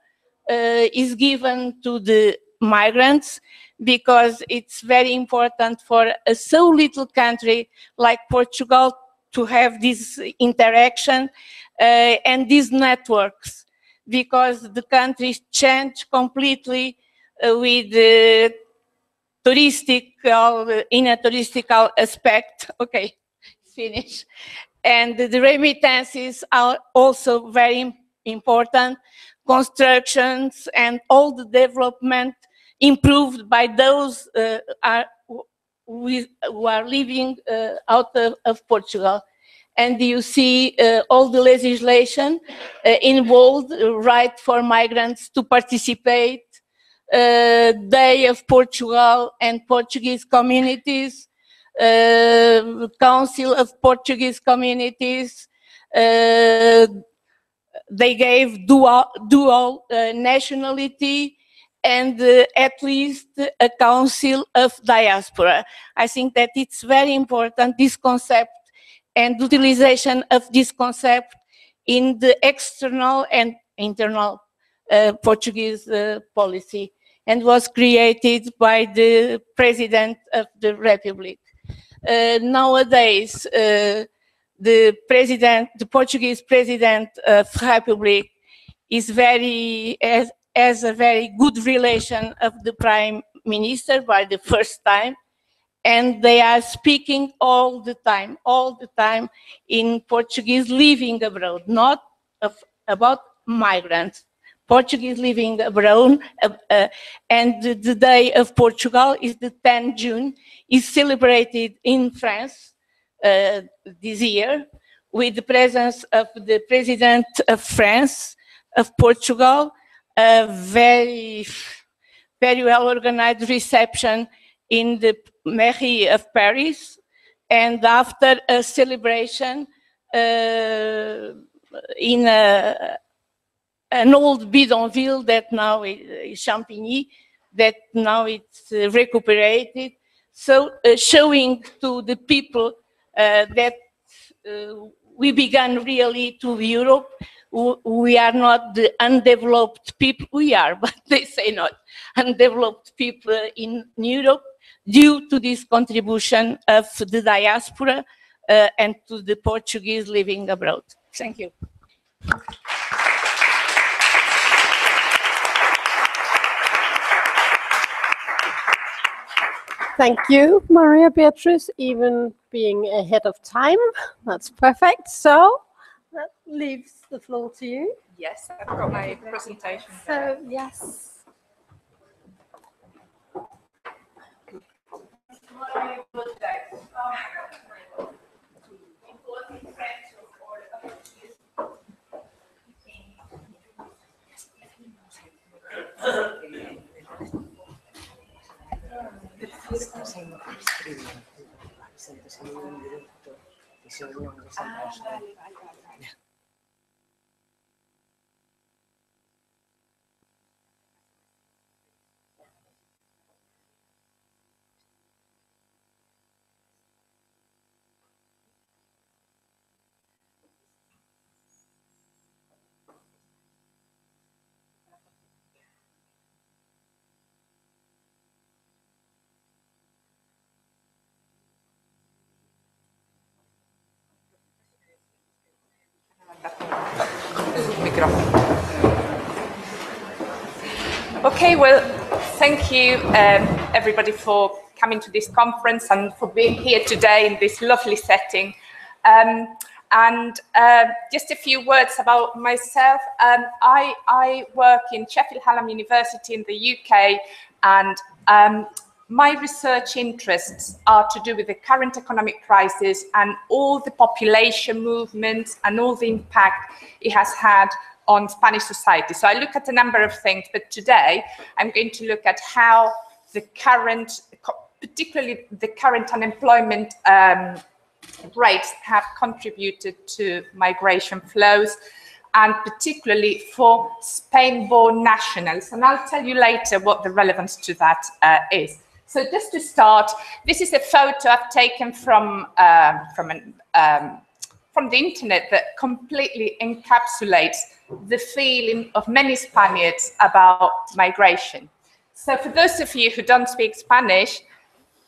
is given to the migrants, because it's very important for a so little country like Portugal to have this interaction and these networks. because the country changed completely with the in a touristical aspect. Okay, finish. And the remittances are also very important. Constructions and all the development improved by those who are living out of Portugal. And you see all the legislation involved, right for migrants to participate, Day of Portugal and Portuguese communities, Council of Portuguese Communities. They gave dual nationality and at least a Council of Diaspora. I think that it's very important, this concept and utilization of this concept in the external and internal Portuguese policy, and was created by the President of the Republic. Nowadays, the Portuguese President of the Republic is has a very good relation of the Prime Minister by the first time, and they are speaking all the time in Portuguese living abroad, not about migrants. Portuguese living abroad, and the Day of Portugal is the 10th June, is celebrated in France this year with the presence of the President of France, of Portugal, a very, very well organized reception in the Mairie of Paris, and after a celebration in an old bidonville that now is Champigny, that now it's recuperated. So showing to the people that we began really to Europe. We are not the undeveloped people. We are, but they say not undeveloped people in Europe due to this contribution of the diaspora and to the Portuguese living abroad. Thank you. Thank you, Maria Beatriz, even being ahead of time. That's perfect. So that leaves the floor to you. Yes, I've got my presentation. So, yes. Okay, well, thank you everybody for coming to this conference and for being here today in this lovely setting. Just a few words about myself. I work in Sheffield Hallam University in the UK, and my research interests are to do with the current economic crisis and all the population movements and all the impact it has had on Spanish society. So I look at a number of things, but today I'm going to look at how the current, particularly the current unemployment rates have contributed to migration flows, and particularly for Spain-born nationals. And I'll tell you later what the relevance to that is. So just to start, this is a photo I've taken from the internet that completely encapsulates the feeling of many Spaniards about migration. So for those of you who don't speak Spanish,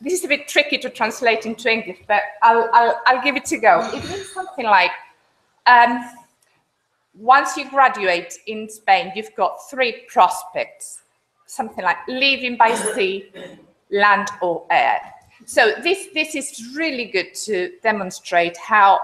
this is a bit tricky to translate into English, but I'll give it a go. It means something like, once you graduate in Spain, you've got 3 prospects, something like living by sea, land or air. So this is really good to demonstrate how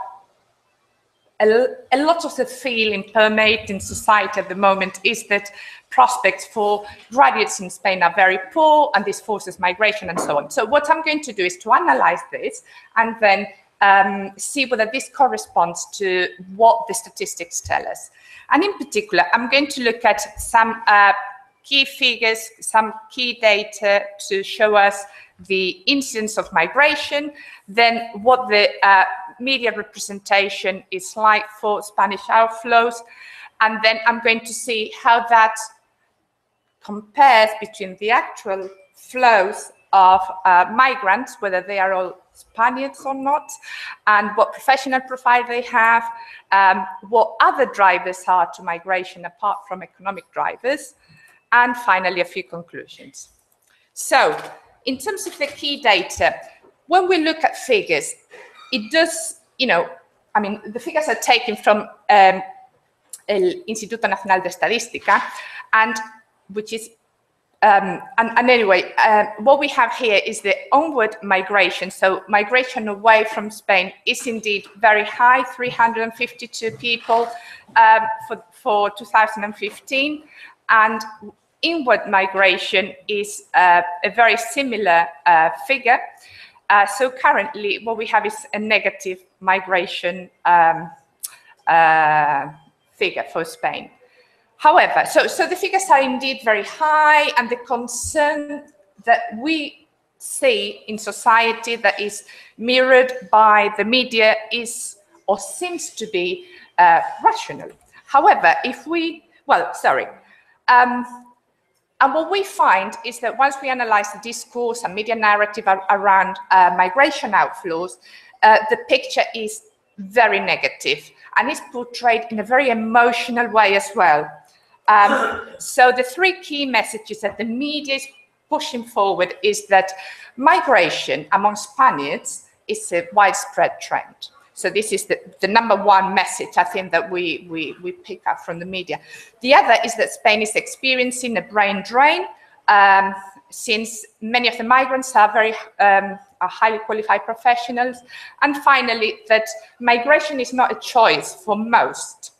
a lot of the feeling permeating society at the moment is that prospects for graduates in Spain are very poor, and this forces migration and so on. So what I'm going to do is to analyze this and then see whether this corresponds to what the statistics tell us. And in particular, I'm going to look at some key figures, some key data to show us the incidence of migration, then what the media representation is like for Spanish outflows, and then I'm going to see how that compares between the actual flows of migrants, whether they are all Spaniards or not, and what professional profile they have, what other drivers are to migration apart from economic drivers, and finally a few conclusions. So, in terms of the key data, when we look at figures, it does, I mean, the figures are taken from el Instituto Nacional de Estadística, and which is, and anyway, what we have here is the onward migration. So migration away from Spain is indeed very high, 352 people for 2015, and inward migration is a very similar figure. So currently what we have is a negative migration figure for Spain. However, so the figures are indeed very high, and the concern that we see in society that is mirrored by the media is, or seems to be, rational. However, if we, and what we find is that once we analyze the discourse and media narrative around migration outflows, the picture is very negative, and it's portrayed in a very emotional way as well. So the 3 key messages that the media is pushing forward is that migration among Spaniards is a widespread trend. So this is the #1 message, I think, that we pick up from the media. The other is that Spain is experiencing a brain drain, since many of the migrants are very highly qualified professionals. And finally, that migration is not a choice for most.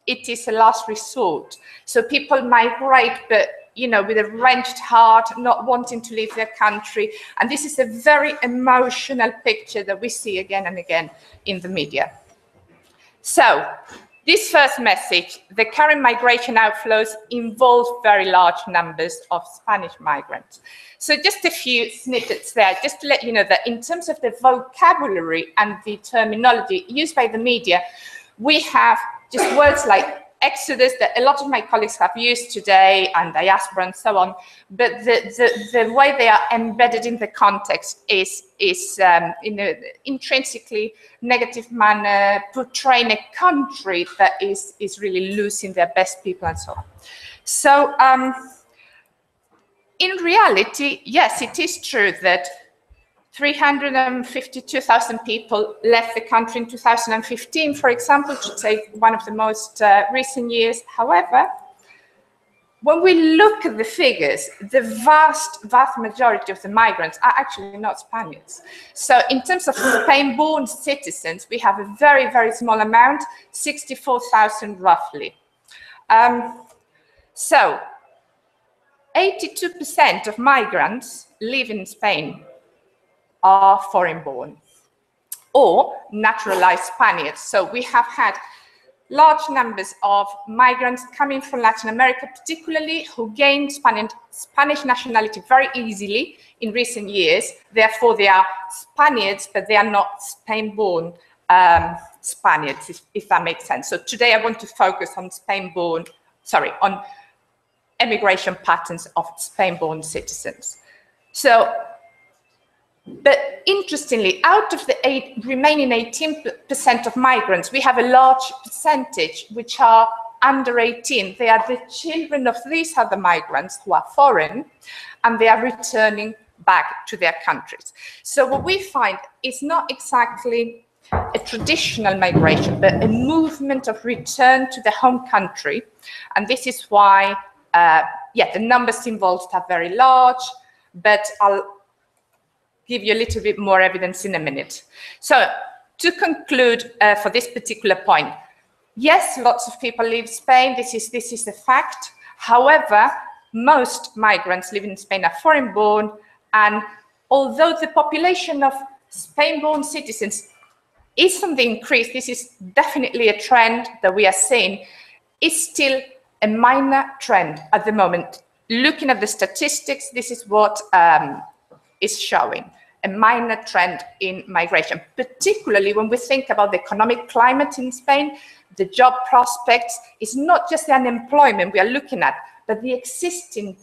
It is a last resort. So people migrate, but with a wrenched heart, not wanting to leave their country. And this is a very emotional picture that we see again and again in the media. So this first message, the current migration outflows involve very large numbers of Spanish migrants. So just a few snippets there, just to let you know that in terms of the vocabulary and the terminology used by the media, we have just words like exodus that a lot of my colleagues have used today, and diaspora and so on, but the way they are embedded in the context is in an intrinsically negative manner, portraying a country that is really losing their best people and so on. So in reality, yes, it is true that 352,000 people left the country in 2015, for example, to take one of the most recent years. However, when we look at the figures, the vast majority of the migrants are actually not Spaniards. So in terms of Spain-born citizens, we have a very, very small amount, 64,000 roughly. So 82% of migrants live in Spain are foreign-born or naturalized Spaniards. So we have had large numbers of migrants coming from Latin America, particularly, who gained Spanish nationality very easily in recent years. Therefore, they are Spaniards, but they are not Spain-born Spaniards, if that makes sense. So today I want to focus on on emigration patterns of Spain-born citizens. So, but interestingly, out of the remaining 18% of migrants, we have a large percentage which are under 18. They are the children of these other migrants who are foreign, and they are returning back to their countries. So what we find is not exactly a traditional migration, but a movement of return to the home country. And this is why, the numbers involved are very large, but I'll give you a little bit more evidence in a minute. So to conclude for this particular point, yes, lots of people leave Spain. This is a fact. However, most migrants living in Spain are foreign-born, and although the population of Spain-born citizens is on the increase, this is definitely a trend that we are seeing, it's still a minor trend at the moment. Looking at the statistics, this is what is showing a minor trend in migration, particularly when we think about the economic climate in Spain. The job prospects is not just the unemployment we are looking at, but the existing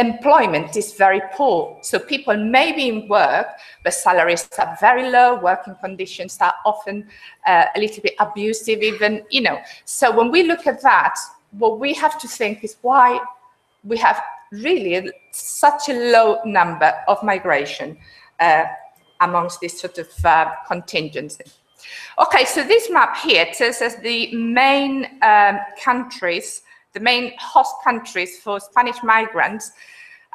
employment is very poor. So people may be in work, but salaries are very low, working conditions are often a little bit abusive even, So when we look at that, what we have to think is why we have really such a low number of migration amongst this sort of contingency. Okay, so this map here tells us the main countries, the main host countries for Spanish migrants.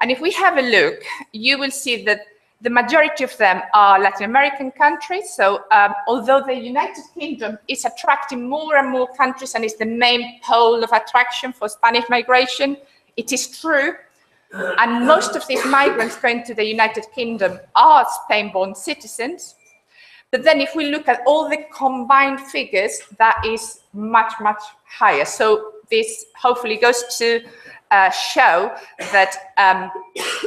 And if we have a look, you will see that the majority of them are Latin American countries. So although the United Kingdom is attracting more and more countries and is the main pole of attraction for Spanish migration, it is true. And most of these migrants going to the United Kingdom are Spain-born citizens. But then if we look at all the combined figures, that is much, much higher. So this hopefully goes to show that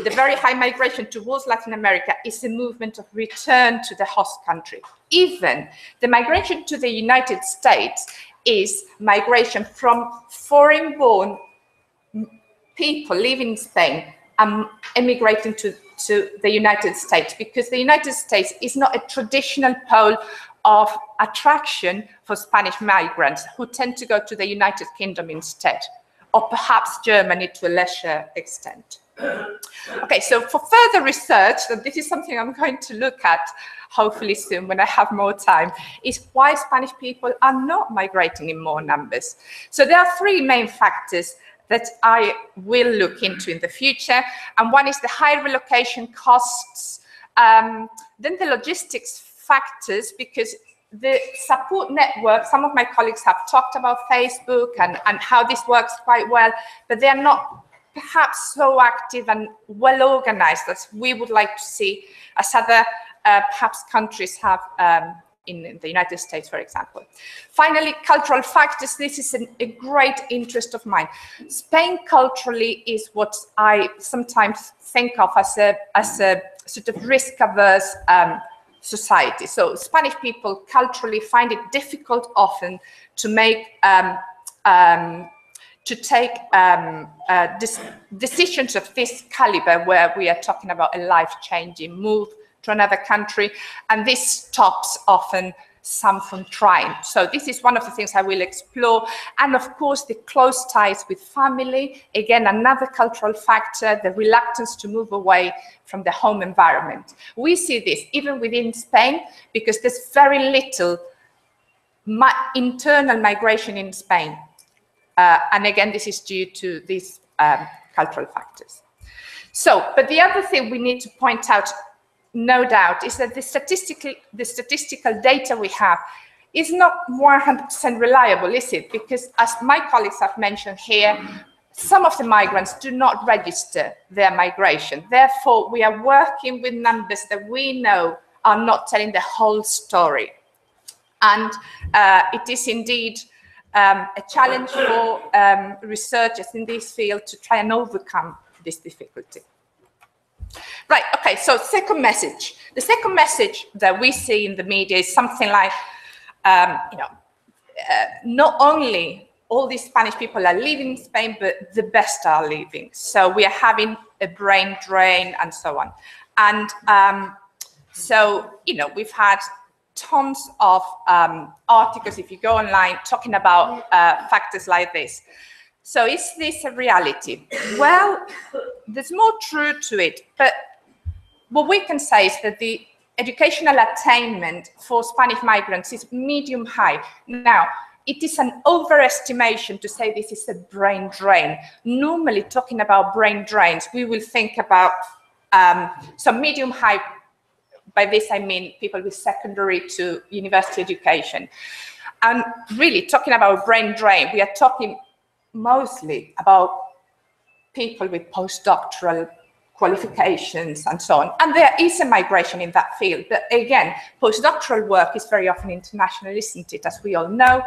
the very high migration towards Latin America is a movement of return to the host country. Even the migration to the United States is migration from foreign-born people living in Spain and emigrating to the United States, because the United States is not a traditional pole of attraction for Spanish migrants who tend to go to the United Kingdom instead, or perhaps Germany to a lesser extent. Okay, so for further research, and this is something I'm going to look at hopefully soon when I have more time, is why Spanish people are not migrating in more numbers. So there are three main factors that I will look into in the future. And one is the high relocation costs, then the logistics factors, because the support network, some of my colleagues have talked about Facebook and how this works quite well, but they are not perhaps so active and well organized as we would like to see, as other perhaps countries have in the United States, for example. Finally, cultural factors. This is a great interest of mine. Spain culturally is what I sometimes think of as a sort of risk-averse society. So Spanish people culturally find it difficult often to make take decisions of this caliber, where we are talking about a life-changing move to another country, and this stops often some from trying. So this is one of the things I will explore. And of course, the close ties with family, again, another cultural factor, the reluctance to move away from the home environment. We see this even within Spain, because there's very little internal migration in Spain. And again, this is due to these cultural factors. So, but the other thing we need to point out, no doubt, is that the statistical data we have is not 100% reliable, is it? Because as my colleagues have mentioned here, some of the migrants do not register their migration. Therefore, we are working with numbers that we know are not telling the whole story. And it is indeed a challenge for researchers in this field to try and overcome this difficulty. Right, okay, so second message. The second message that we see in the media is something like, not only all these Spanish people are leaving Spain, but the best are leaving. So we are having a brain drain and so on. And so, we've had tons of articles, if you go online, talking about factors like this. So is this a reality? Well, there's more truth to it, but what we can say is that the educational attainment for Spanish migrants is medium high. Now, it is an overestimation to say this is a brain drain. Normally, talking about brain drains, we will think about some medium high. By this, I mean people with secondary to university education. And really, talking about brain drain, we are talking mostly about people with postdoctoral qualifications and so on. And there is a migration in that field. But again, postdoctoral work is very often international, isn't it, as we all know?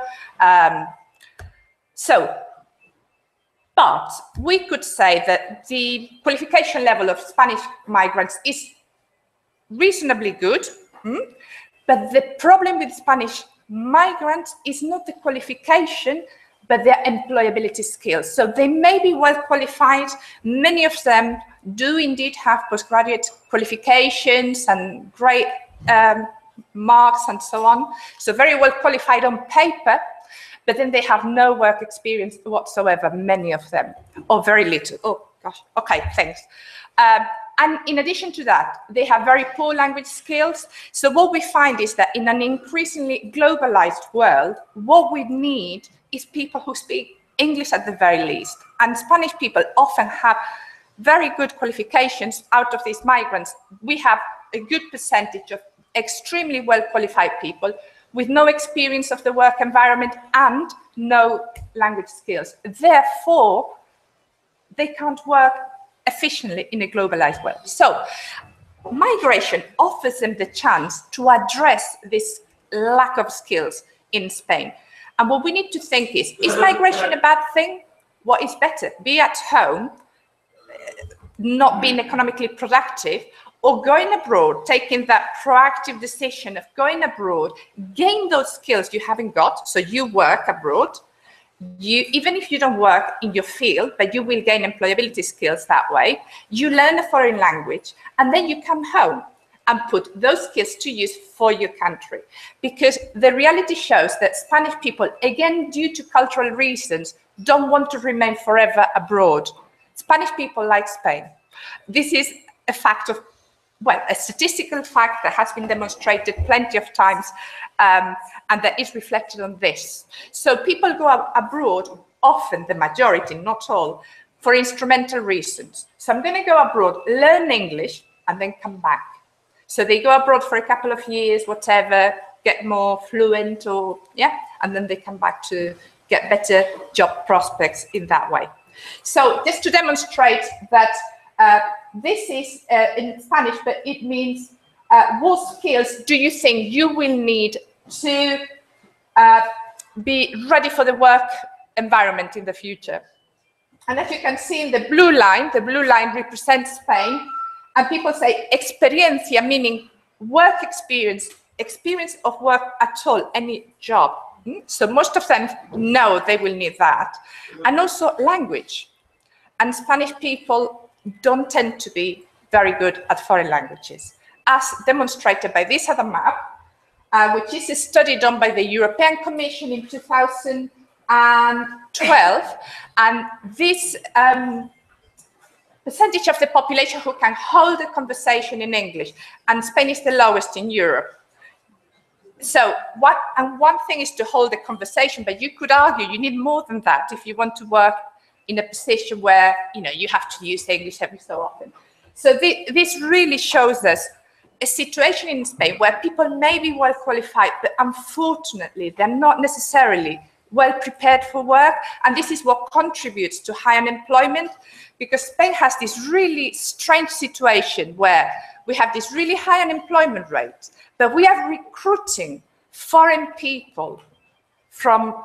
But we could say that the qualification level of Spanish migrants is reasonably good. But the problem with Spanish migrants is not the qualification, but their employability skills. So they may be well qualified. Many of them do indeed have postgraduate qualifications and great marks and so on. So very well qualified on paper, but then they have no work experience whatsoever, many of them, or very little. Oh gosh, okay, thanks. And in addition to that, they have very poor language skills. So what we find is that in an increasingly globalized world, what we need is people who speak English at the very least. And Spanish people often have very good qualifications out of these migrants. We have a good percentage of extremely well qualified people with no experience of the work environment and no language skills. Therefore, they can't work efficiently in a globalized world. So migration offers them the chance to address this lack of skills in Spain. And what we need to think is migration a bad thing? What is better? Be at home, not being economically productive, or going abroad, taking that proactive decision of going abroad, gain those skills you haven't got, so you work abroad, even if you don't work in your field, but you will gain employability skills that way, you learn a foreign language, and then you come home and put those skills to use for your country. Because the reality shows that Spanish people, again, due to cultural reasons, don't want to remain forever abroad. Spanish people like Spain. This is a fact of, well, a statistical fact that has been demonstrated plenty of times, and that is reflected on this. So people go abroad, often the majority, not all, for instrumental reasons. So I'm going to go abroad, learn English, and then come back. So they go abroad for a couple of years, whatever, get more fluent, or and then they come back to get better job prospects in that way. So just to demonstrate that this is in Spanish, but it means what skills do you think you will need to be ready for the work environment in the future? And as you can see in the blue line represents Spain, and people say experiencia, meaning work experience, experience of work at all, any job. So most of them know they will need that. And also language. And Spanish people don't tend to be very good at foreign languages, as demonstrated by this other map, which is a study done by the European Commission in 2012. And this percentage of the population who can hold a conversation in English, and Spain is the lowest in Europe. So one thing is to hold a conversation, but you could argue you need more than that if you want to work in a position where you have to use English every so often. So this really shows us a situation in Spain where people may be well qualified, but unfortunately they're not necessarily well prepared for work. And this is what contributes to high unemployment, because Spain has this really strange situation where we have this really high unemployment rate, but we are recruiting foreign people from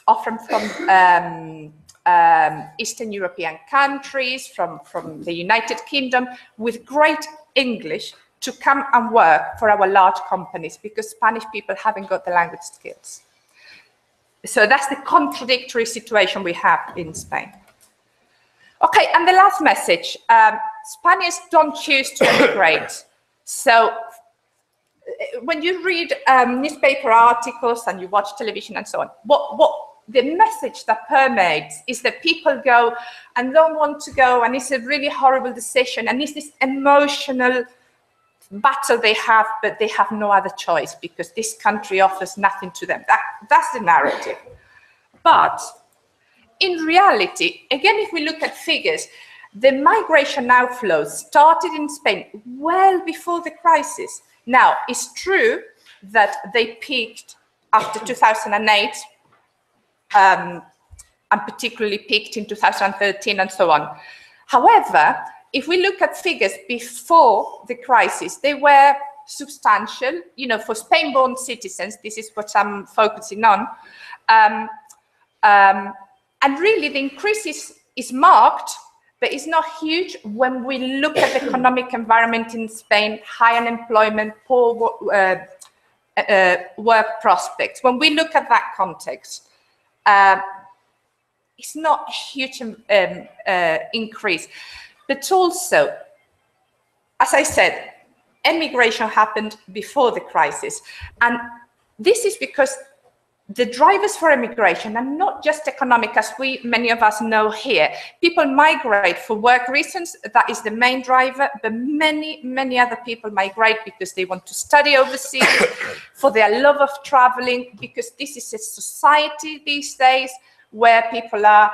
often from Eastern European countries, from the United Kingdom, with great English to come and work for our large companies, because Spanish people haven't got the language skills. So that's the contradictory situation we have in Spain. Okay, and the last message, Spaniards don't choose to emigrate. So when you read newspaper articles and you watch television and so on, what the message that permeates is that people go and don't want to go, and it's a really horrible decision, and it's this emotional battle they have, but they have no other choice because this country offers nothing to them. That's the narrative. But in reality, again, if we look at figures, the migration outflows started in Spain well before the crisis. Now, it's true that they peaked after 2008, and particularly peaked in 2013 and so on. However, if we look at figures before the crisis, they were substantial. You know, for Spain-born citizens, this is what I'm focusing on. And really, the increase is marked, but it's not huge when we look at the economic environment in Spain, high unemployment, poor work prospects. When we look at that context, it's not a huge increase. But also, as I said, emigration happened before the crisis. And this is because the drivers for immigration are not just economic, as many of us know here. People migrate for work reasons, that is the main driver, but many other people migrate because they want to study overseas, for their love of traveling, because this is a society these days where people are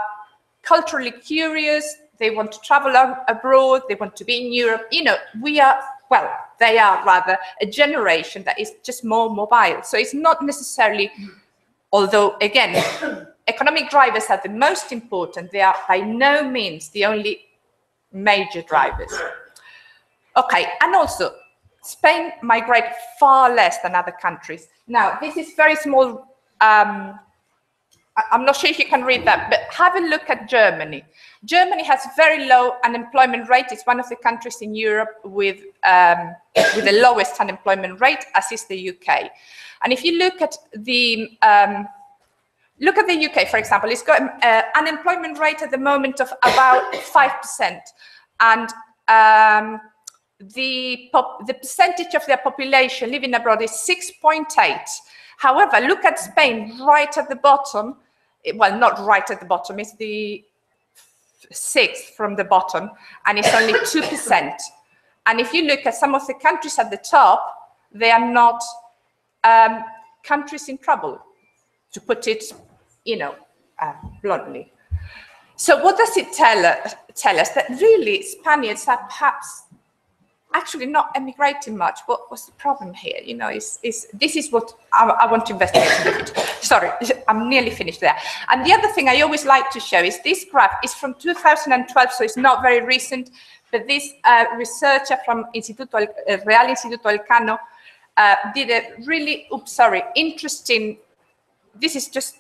culturally curious, they want to travel abroad, they want to be in Europe. You know, they are rather a generation that is just more mobile. So it's not necessarily, although again, economic drivers are the most important, they are by no means the only major drivers. Okay, and also Spain migrate far less than other countries. Now, this is very small, I'm not sure if you can read that, but have a look at Germany. Germany has very low unemployment rate. It's one of the countries in Europe with the lowest unemployment rate, as is the UK. And if you look at the UK, for example, it's got an unemployment rate at the moment of about 5%, and the percentage of their population living abroad is 6.8. However, look at Spain right at the bottom. Well, not right at the bottom, it's the 6th from the bottom, and it's only 2%. And if you look at some of the countries at the top, they are not countries in trouble, to put it, bluntly. So what does it tell us? That really Spaniards are perhaps actually not emigrating much. What's the problem here? This is what I want to investigate. Sorry, I'm nearly finished there. And the other thing I always like to show is this graph is from 2012, so it's not very recent, but this researcher from Real Instituto Elcano did a really, interesting, this is just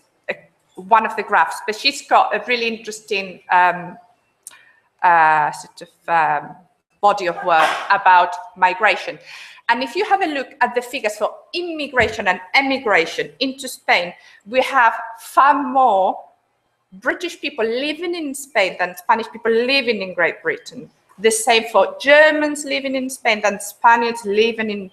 one of the graphs, but she's got a really interesting body of work about migration. And if you have a look at the figures for immigration and emigration into Spain, we have far more British people living in Spain than Spanish people living in Great Britain. The same for Germans living in Spain than Spaniards living in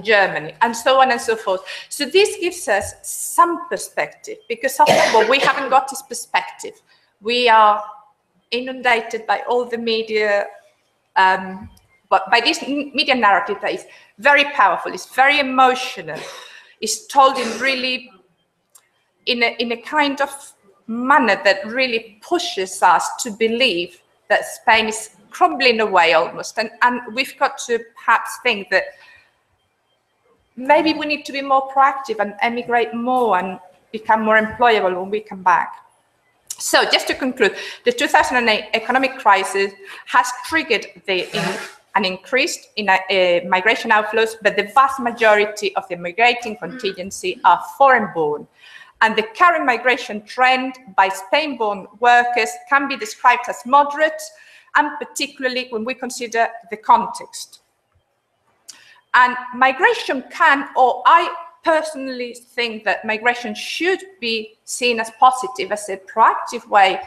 Germany, and so on and so forth. So this gives us some perspective, because often what we haven't got is perspective. We are inundated by all the media, but by this media narrative that is very powerful, it's very emotional, it's told in a kind of manner that really pushes us to believe that Spain is crumbling away almost, and we've got to perhaps think that maybe we need to be more proactive and emigrate more and become more employable when we come back. So just to conclude, the 2008 economic crisis has triggered an increase in migration outflows, but the vast majority of the migrating contingency are foreign-born. And the current migration trend by Spain-born workers can be described as moderate, and particularly when we consider the context. And migration can, or I personally think that migration should be seen as positive, as a proactive way,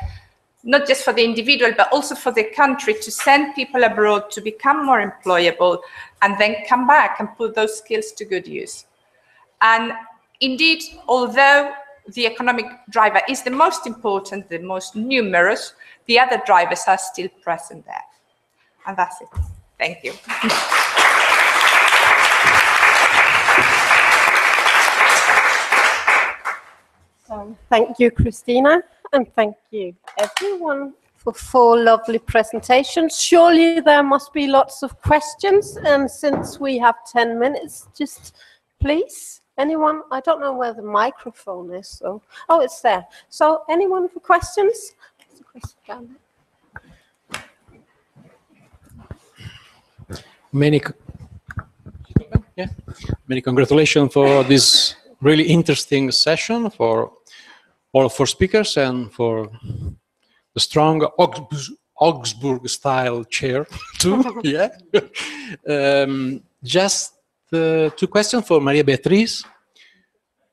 not just for the individual, but also for the country, to send people abroad to become more employable and then come back and put those skills to good use. And indeed, although the economic driver is the most important, the most numerous, the other drivers are still present there. And that's it. Thank you. Thank you. Thank you, Christina, and thank you, everyone, for 4 lovely presentations. Surely there must be lots of questions, and since we have 10 minutes, just please, anyone, I don't know where the microphone is, so, oh, it's there. So, anyone for questions? There's a question down there. Many congratulations for this really interesting session, for all 4 speakers, and for the strong Augsburg-style chair, too. Yeah. Just 2 questions for Maria Beatriz,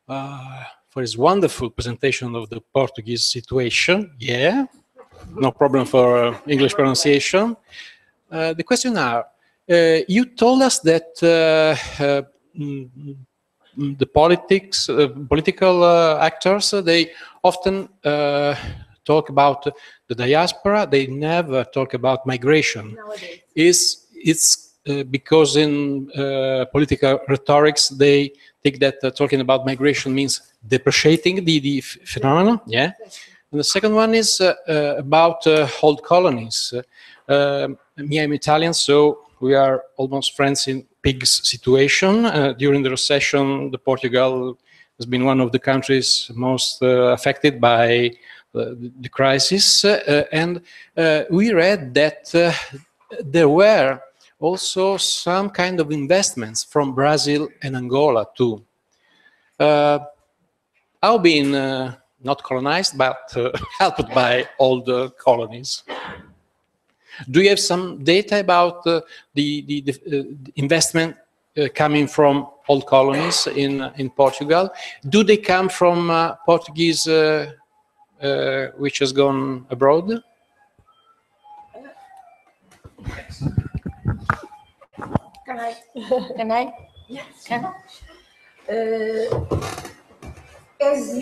for his wonderful presentation of the Portuguese situation. Yeah, no problem for English pronunciation. The question are, you told us that the political actors, they often talk about the diaspora. They never talk about migration. Nowadays. It's because in political rhetorics they think that talking about migration means depreciating the phenomenon. Yeah. And the second one is about old colonies. Me, I'm Italian, so we are almost friends in PIGS situation. During the recession, Portugal has been one of the countries most affected by the crisis. And we read that there were also some kind of investments from Brazil and Angola too. How been not colonized, but helped by all the colonies. Do you have some data about the investment coming from old colonies in Portugal? Do they come from Portuguese which has gone abroad? Can I? Can I? Yes. Can I? As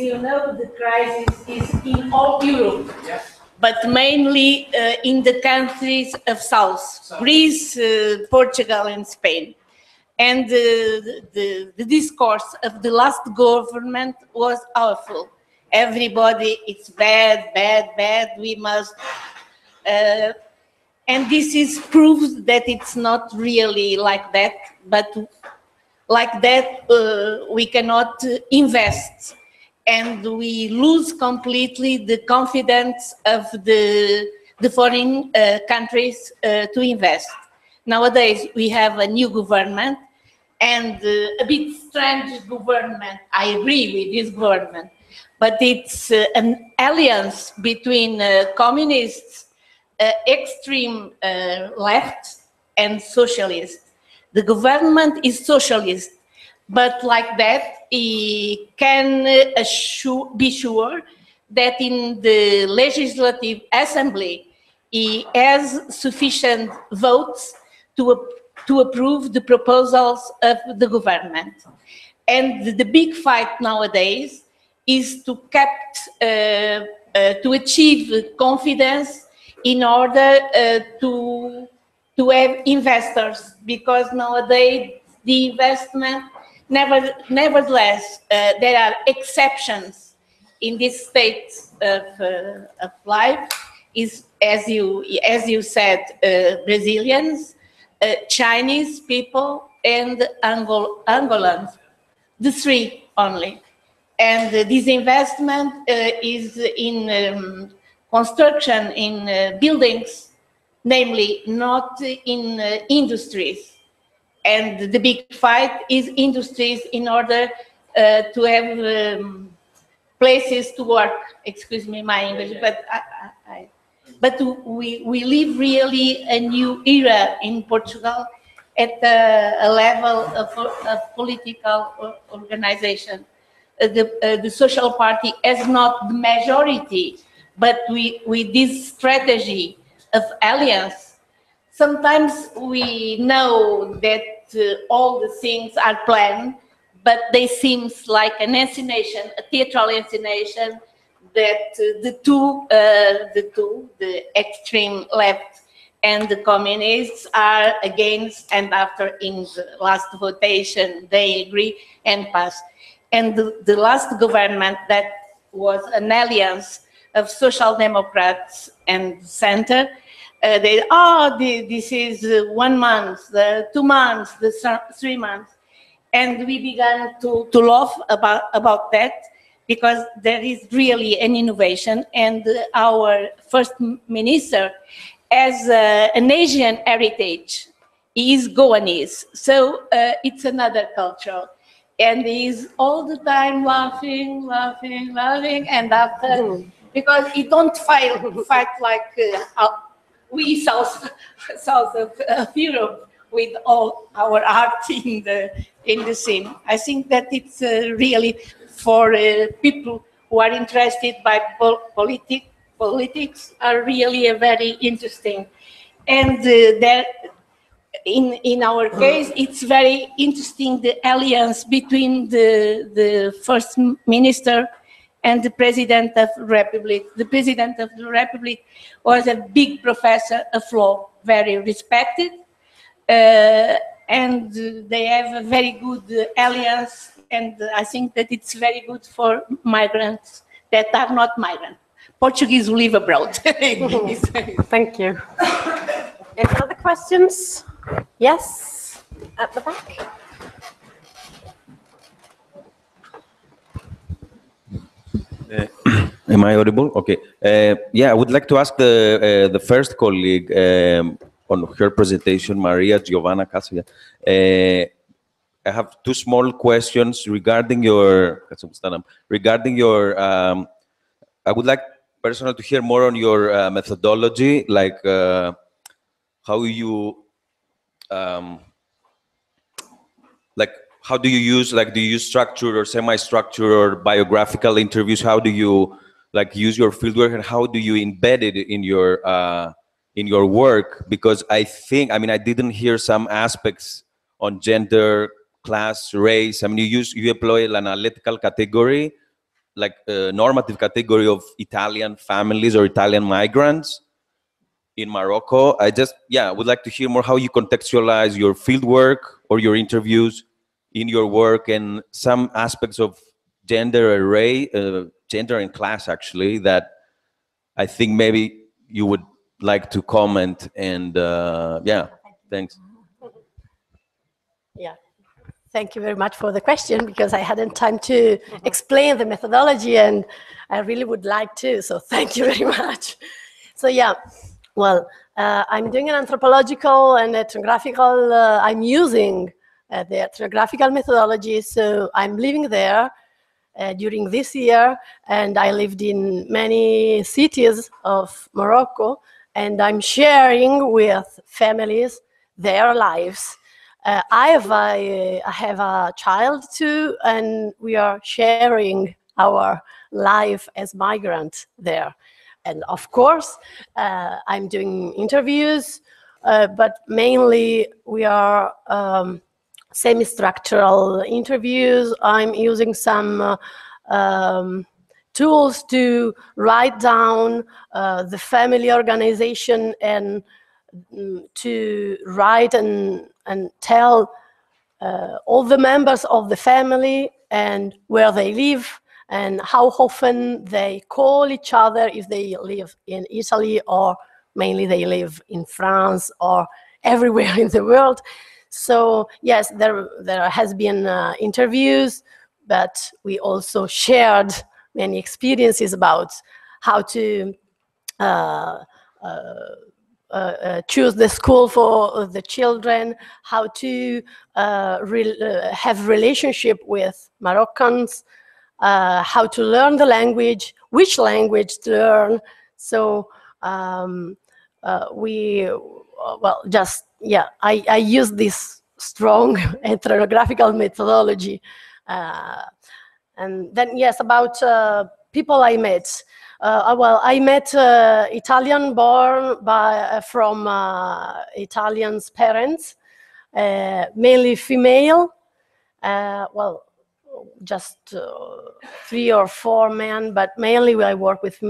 you know, the crisis is in all Europe. Yes. But mainly in the countries of South, Greece, Portugal, and Spain. And the discourse of the last government was awful. Everybody, it's bad, bad, bad, we must... and this is proof that it's not really like that, but like that we cannot invest. And we lose completely the confidence of the foreign countries to invest. Nowadays, we have a new government and a bit strange government. I agree with this government, but it's an alliance between communists, extreme left, and socialists. The government is socialist, but like that, he can be sure that in the Legislative Assembly, he has sufficient votes to approve the proposals of the government. And the big fight nowadays is to achieve confidence in order to have investors, because nowadays the investment, nevertheless, there are exceptions in this state of life. Is as you said, Brazilians, Chinese people, and Angolans, the 3 only. And this investment is in construction, in buildings, namely not in industries. And the big fight is industries in order to have places to work. Excuse me my English, but we live really a new era in Portugal at a level of political organization. The Social Party is not the majority, but with this strategy of alliance, sometimes we know that all the things are planned, but they seem like an insinuation, a theatrical insinuation, that the extreme left and the communists are against, and after in the last votation they agree and pass. And the last government that was an alliance of Social Democrats and Center, this is 1 month, 2 months, 3 months. And we began to laugh about that, because there is really an innovation, and our first minister has an Asian heritage. He is Goanese, so it's another culture. And he's all the time laughing, and after, because he don't fight like we south of Europe with all our art in the scene. I think that it's really for people who are interested by politics are really a very interesting. And there, in our case, it's very interesting, the alliance between the first minister and the President of the Republic. The President of the Republic was a big professor of law, very respected, and they have a very good alliance, and I think that it's very good for migrants that are not migrants. Portuguese who live abroad. Thank you. Any other questions? Yes, at the back. Am I audible? Okay. Yeah, I would like to ask the first colleague on her presentation, Maria Giovanna Cassia. I have 2 small questions regarding your. I would like personally to hear more on your methodology, like how you. How do you use, do you use structured or semi-structured or biographical interviews? How do you use your fieldwork, and how do you embed it in your work? Because I think, I didn't hear some aspects on gender, class, race. You employ an analytical category, like a normative category of Italian families or Italian migrants in Morocco. I would like to hear more how you contextualize your fieldwork or your interviews in your work, and some aspects of gender array, gender and class, actually, that I think maybe you would like to comment. And thanks. Yeah, thank you very much for the question, because I hadn't time to explain the methodology, and I really would like to, so thank you very much. So yeah, well, I'm doing an anthropological and ethnographical, I'm using the ethnographical methodology, so I'm living there during this year, and I lived in many cities of Morocco, and I'm sharing with families their lives. I have a child too, and we are sharing our life as migrants there. And of course, I'm doing interviews, but mainly we are semi-structural interviews. I'm using some tools to write down the family organization, and to write and tell all the members of the family and where they live and how often they call each other, if they live in Italy or mainly they live in France or everywhere in the world. So yes, there has been interviews, but we also shared many experiences about how to choose the school for the children, how to have relationship with Moroccans, how to learn the language, which language to learn. So I use this strong ethnographical methodology. And then, yes, about people I met. I met Italian born from Italian's parents, mainly female. Just 3 or 4 men, but mainly I work with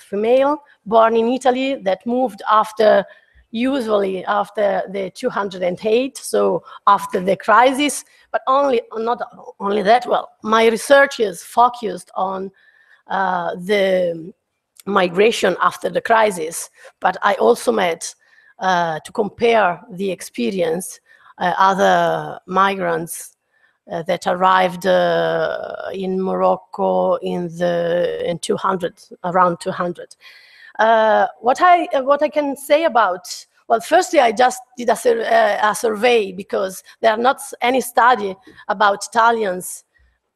female born in Italy that moved after usually after the 208, so after the crisis, but not only that. Well, my research is focused on the migration after the crisis, but I also met to compare the experience other migrants that arrived in Morocco in 200, around 200. What I can say about, well, firstly, I just did a survey because there are not any study about Italians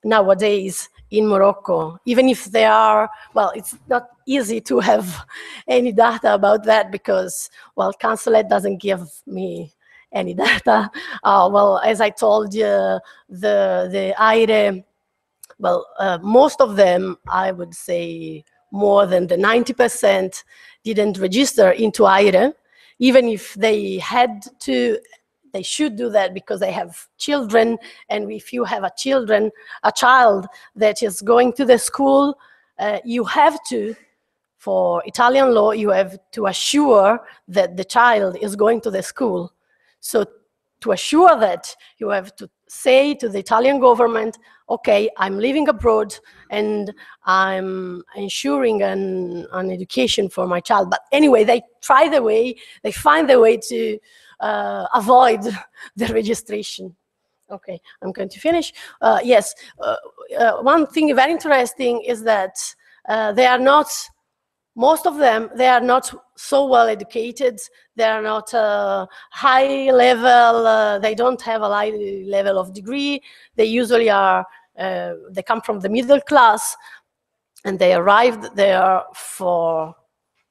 nowadays in Morocco, even if they are, well, it's not easy to have any data about that because, well, Consulate doesn't give me any data. Well, as I told you, the AIRE, well, most of them, I would say more than the 90% didn't register into AIRE, even if they had to. They should do that because they have children, and if you have a child that is going to the school, you have to, for Italian law, you have to assure that the child is going to the school. So to assure that, you have to say to the Italian government, okay, I'm living abroad and I'm ensuring an education for my child. But anyway, they find a way to avoid the registration. Okay, I'm going to finish. Yes, one thing very interesting is that most of them, they are not so well educated. They are not high level. They don't have a high level of degree. They usually are, they come from the middle class, and they arrived there for,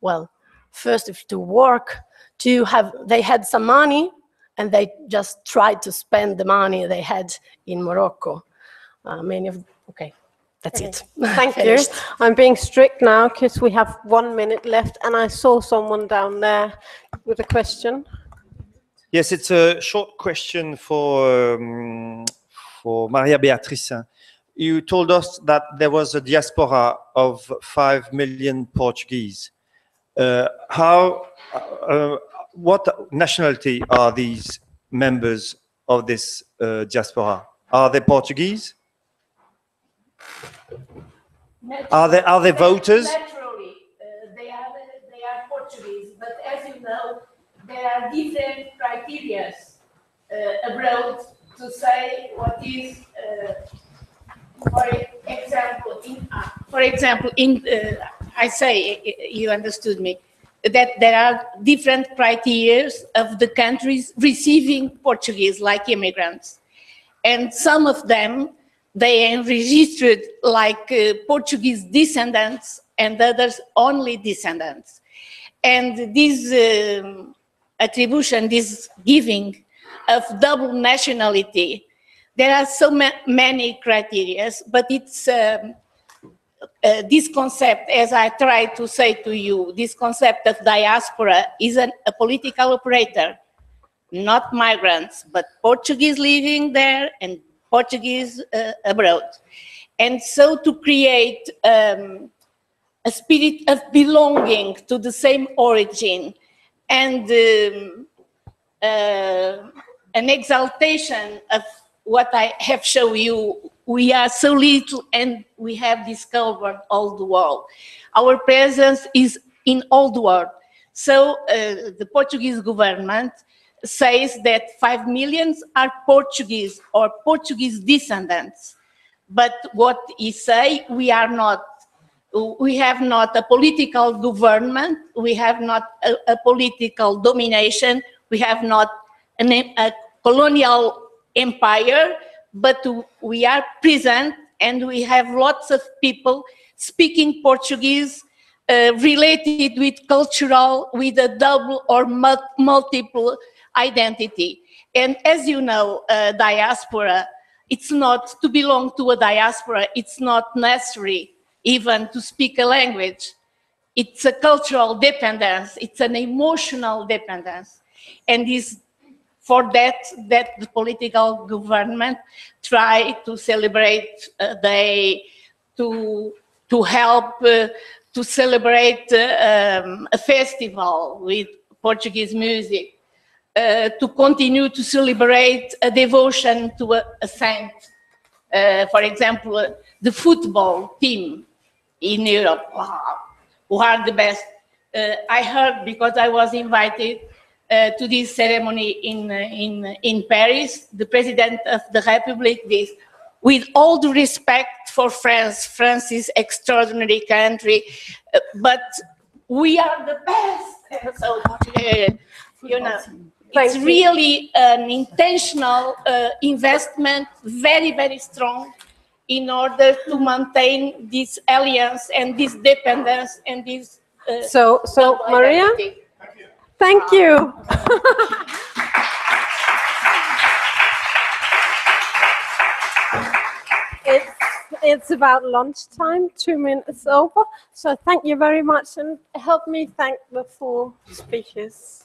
well, first to work, they had some money, and they just tried to spend the money they had in Morocco. Okay. That's it. Thank you. I'm being strict now because we have 1 minute left, and I saw someone down there with a question. Yes, it's a short question for Maria Beatriz. You told us that there was a diaspora of 5 million Portuguese. What nationality are these members of this diaspora? Are they Portuguese? Are they voters? Naturally, they are Portuguese, but as you know, there are different criteria abroad to say what is. For example, I say, you understood me, that there are different criteria of the countries receiving Portuguese, like immigrants, and some of them, they are registered like Portuguese descendants, and others only descendants. And this attribution, this giving of double nationality, there are so many criteria, but it's this concept, as I try to say to you, this concept of diaspora is a political operator, not migrants, but Portuguese living there and Portuguese abroad. And so to create a spirit of belonging to the same origin and an exaltation of what I have shown you, we are so little and we have discovered all the world. Our presence is in all the world. So the Portuguese government says that 5 million are Portuguese or Portuguese descendants. But what he say, we have not a political government, we have not a political domination, we have not a colonial empire, but we are present and we have lots of people speaking Portuguese related with cultural, with a double or multiple identity. And as you know, diaspora, it's not to belong to a diaspora, it's not necessary even to speak a language. It's a cultural dependence, it's an emotional dependence. And is for that the political government try to celebrate to help to celebrate a festival with Portuguese music, to continue to celebrate a devotion to a saint. For example, the football team in Europe, who are the best. I heard, because I was invited to this ceremony in Paris, the President of the Republic, this, with all the respect for France. France is an extraordinary country, but we are the best. So, you know, it's really an intentional investment, very, very strong, in order to maintain this alliance and this dependence and this. So Maria, thank you. It's about lunchtime, 2 minutes over. So thank you very much, and help me thank the 4 speakers.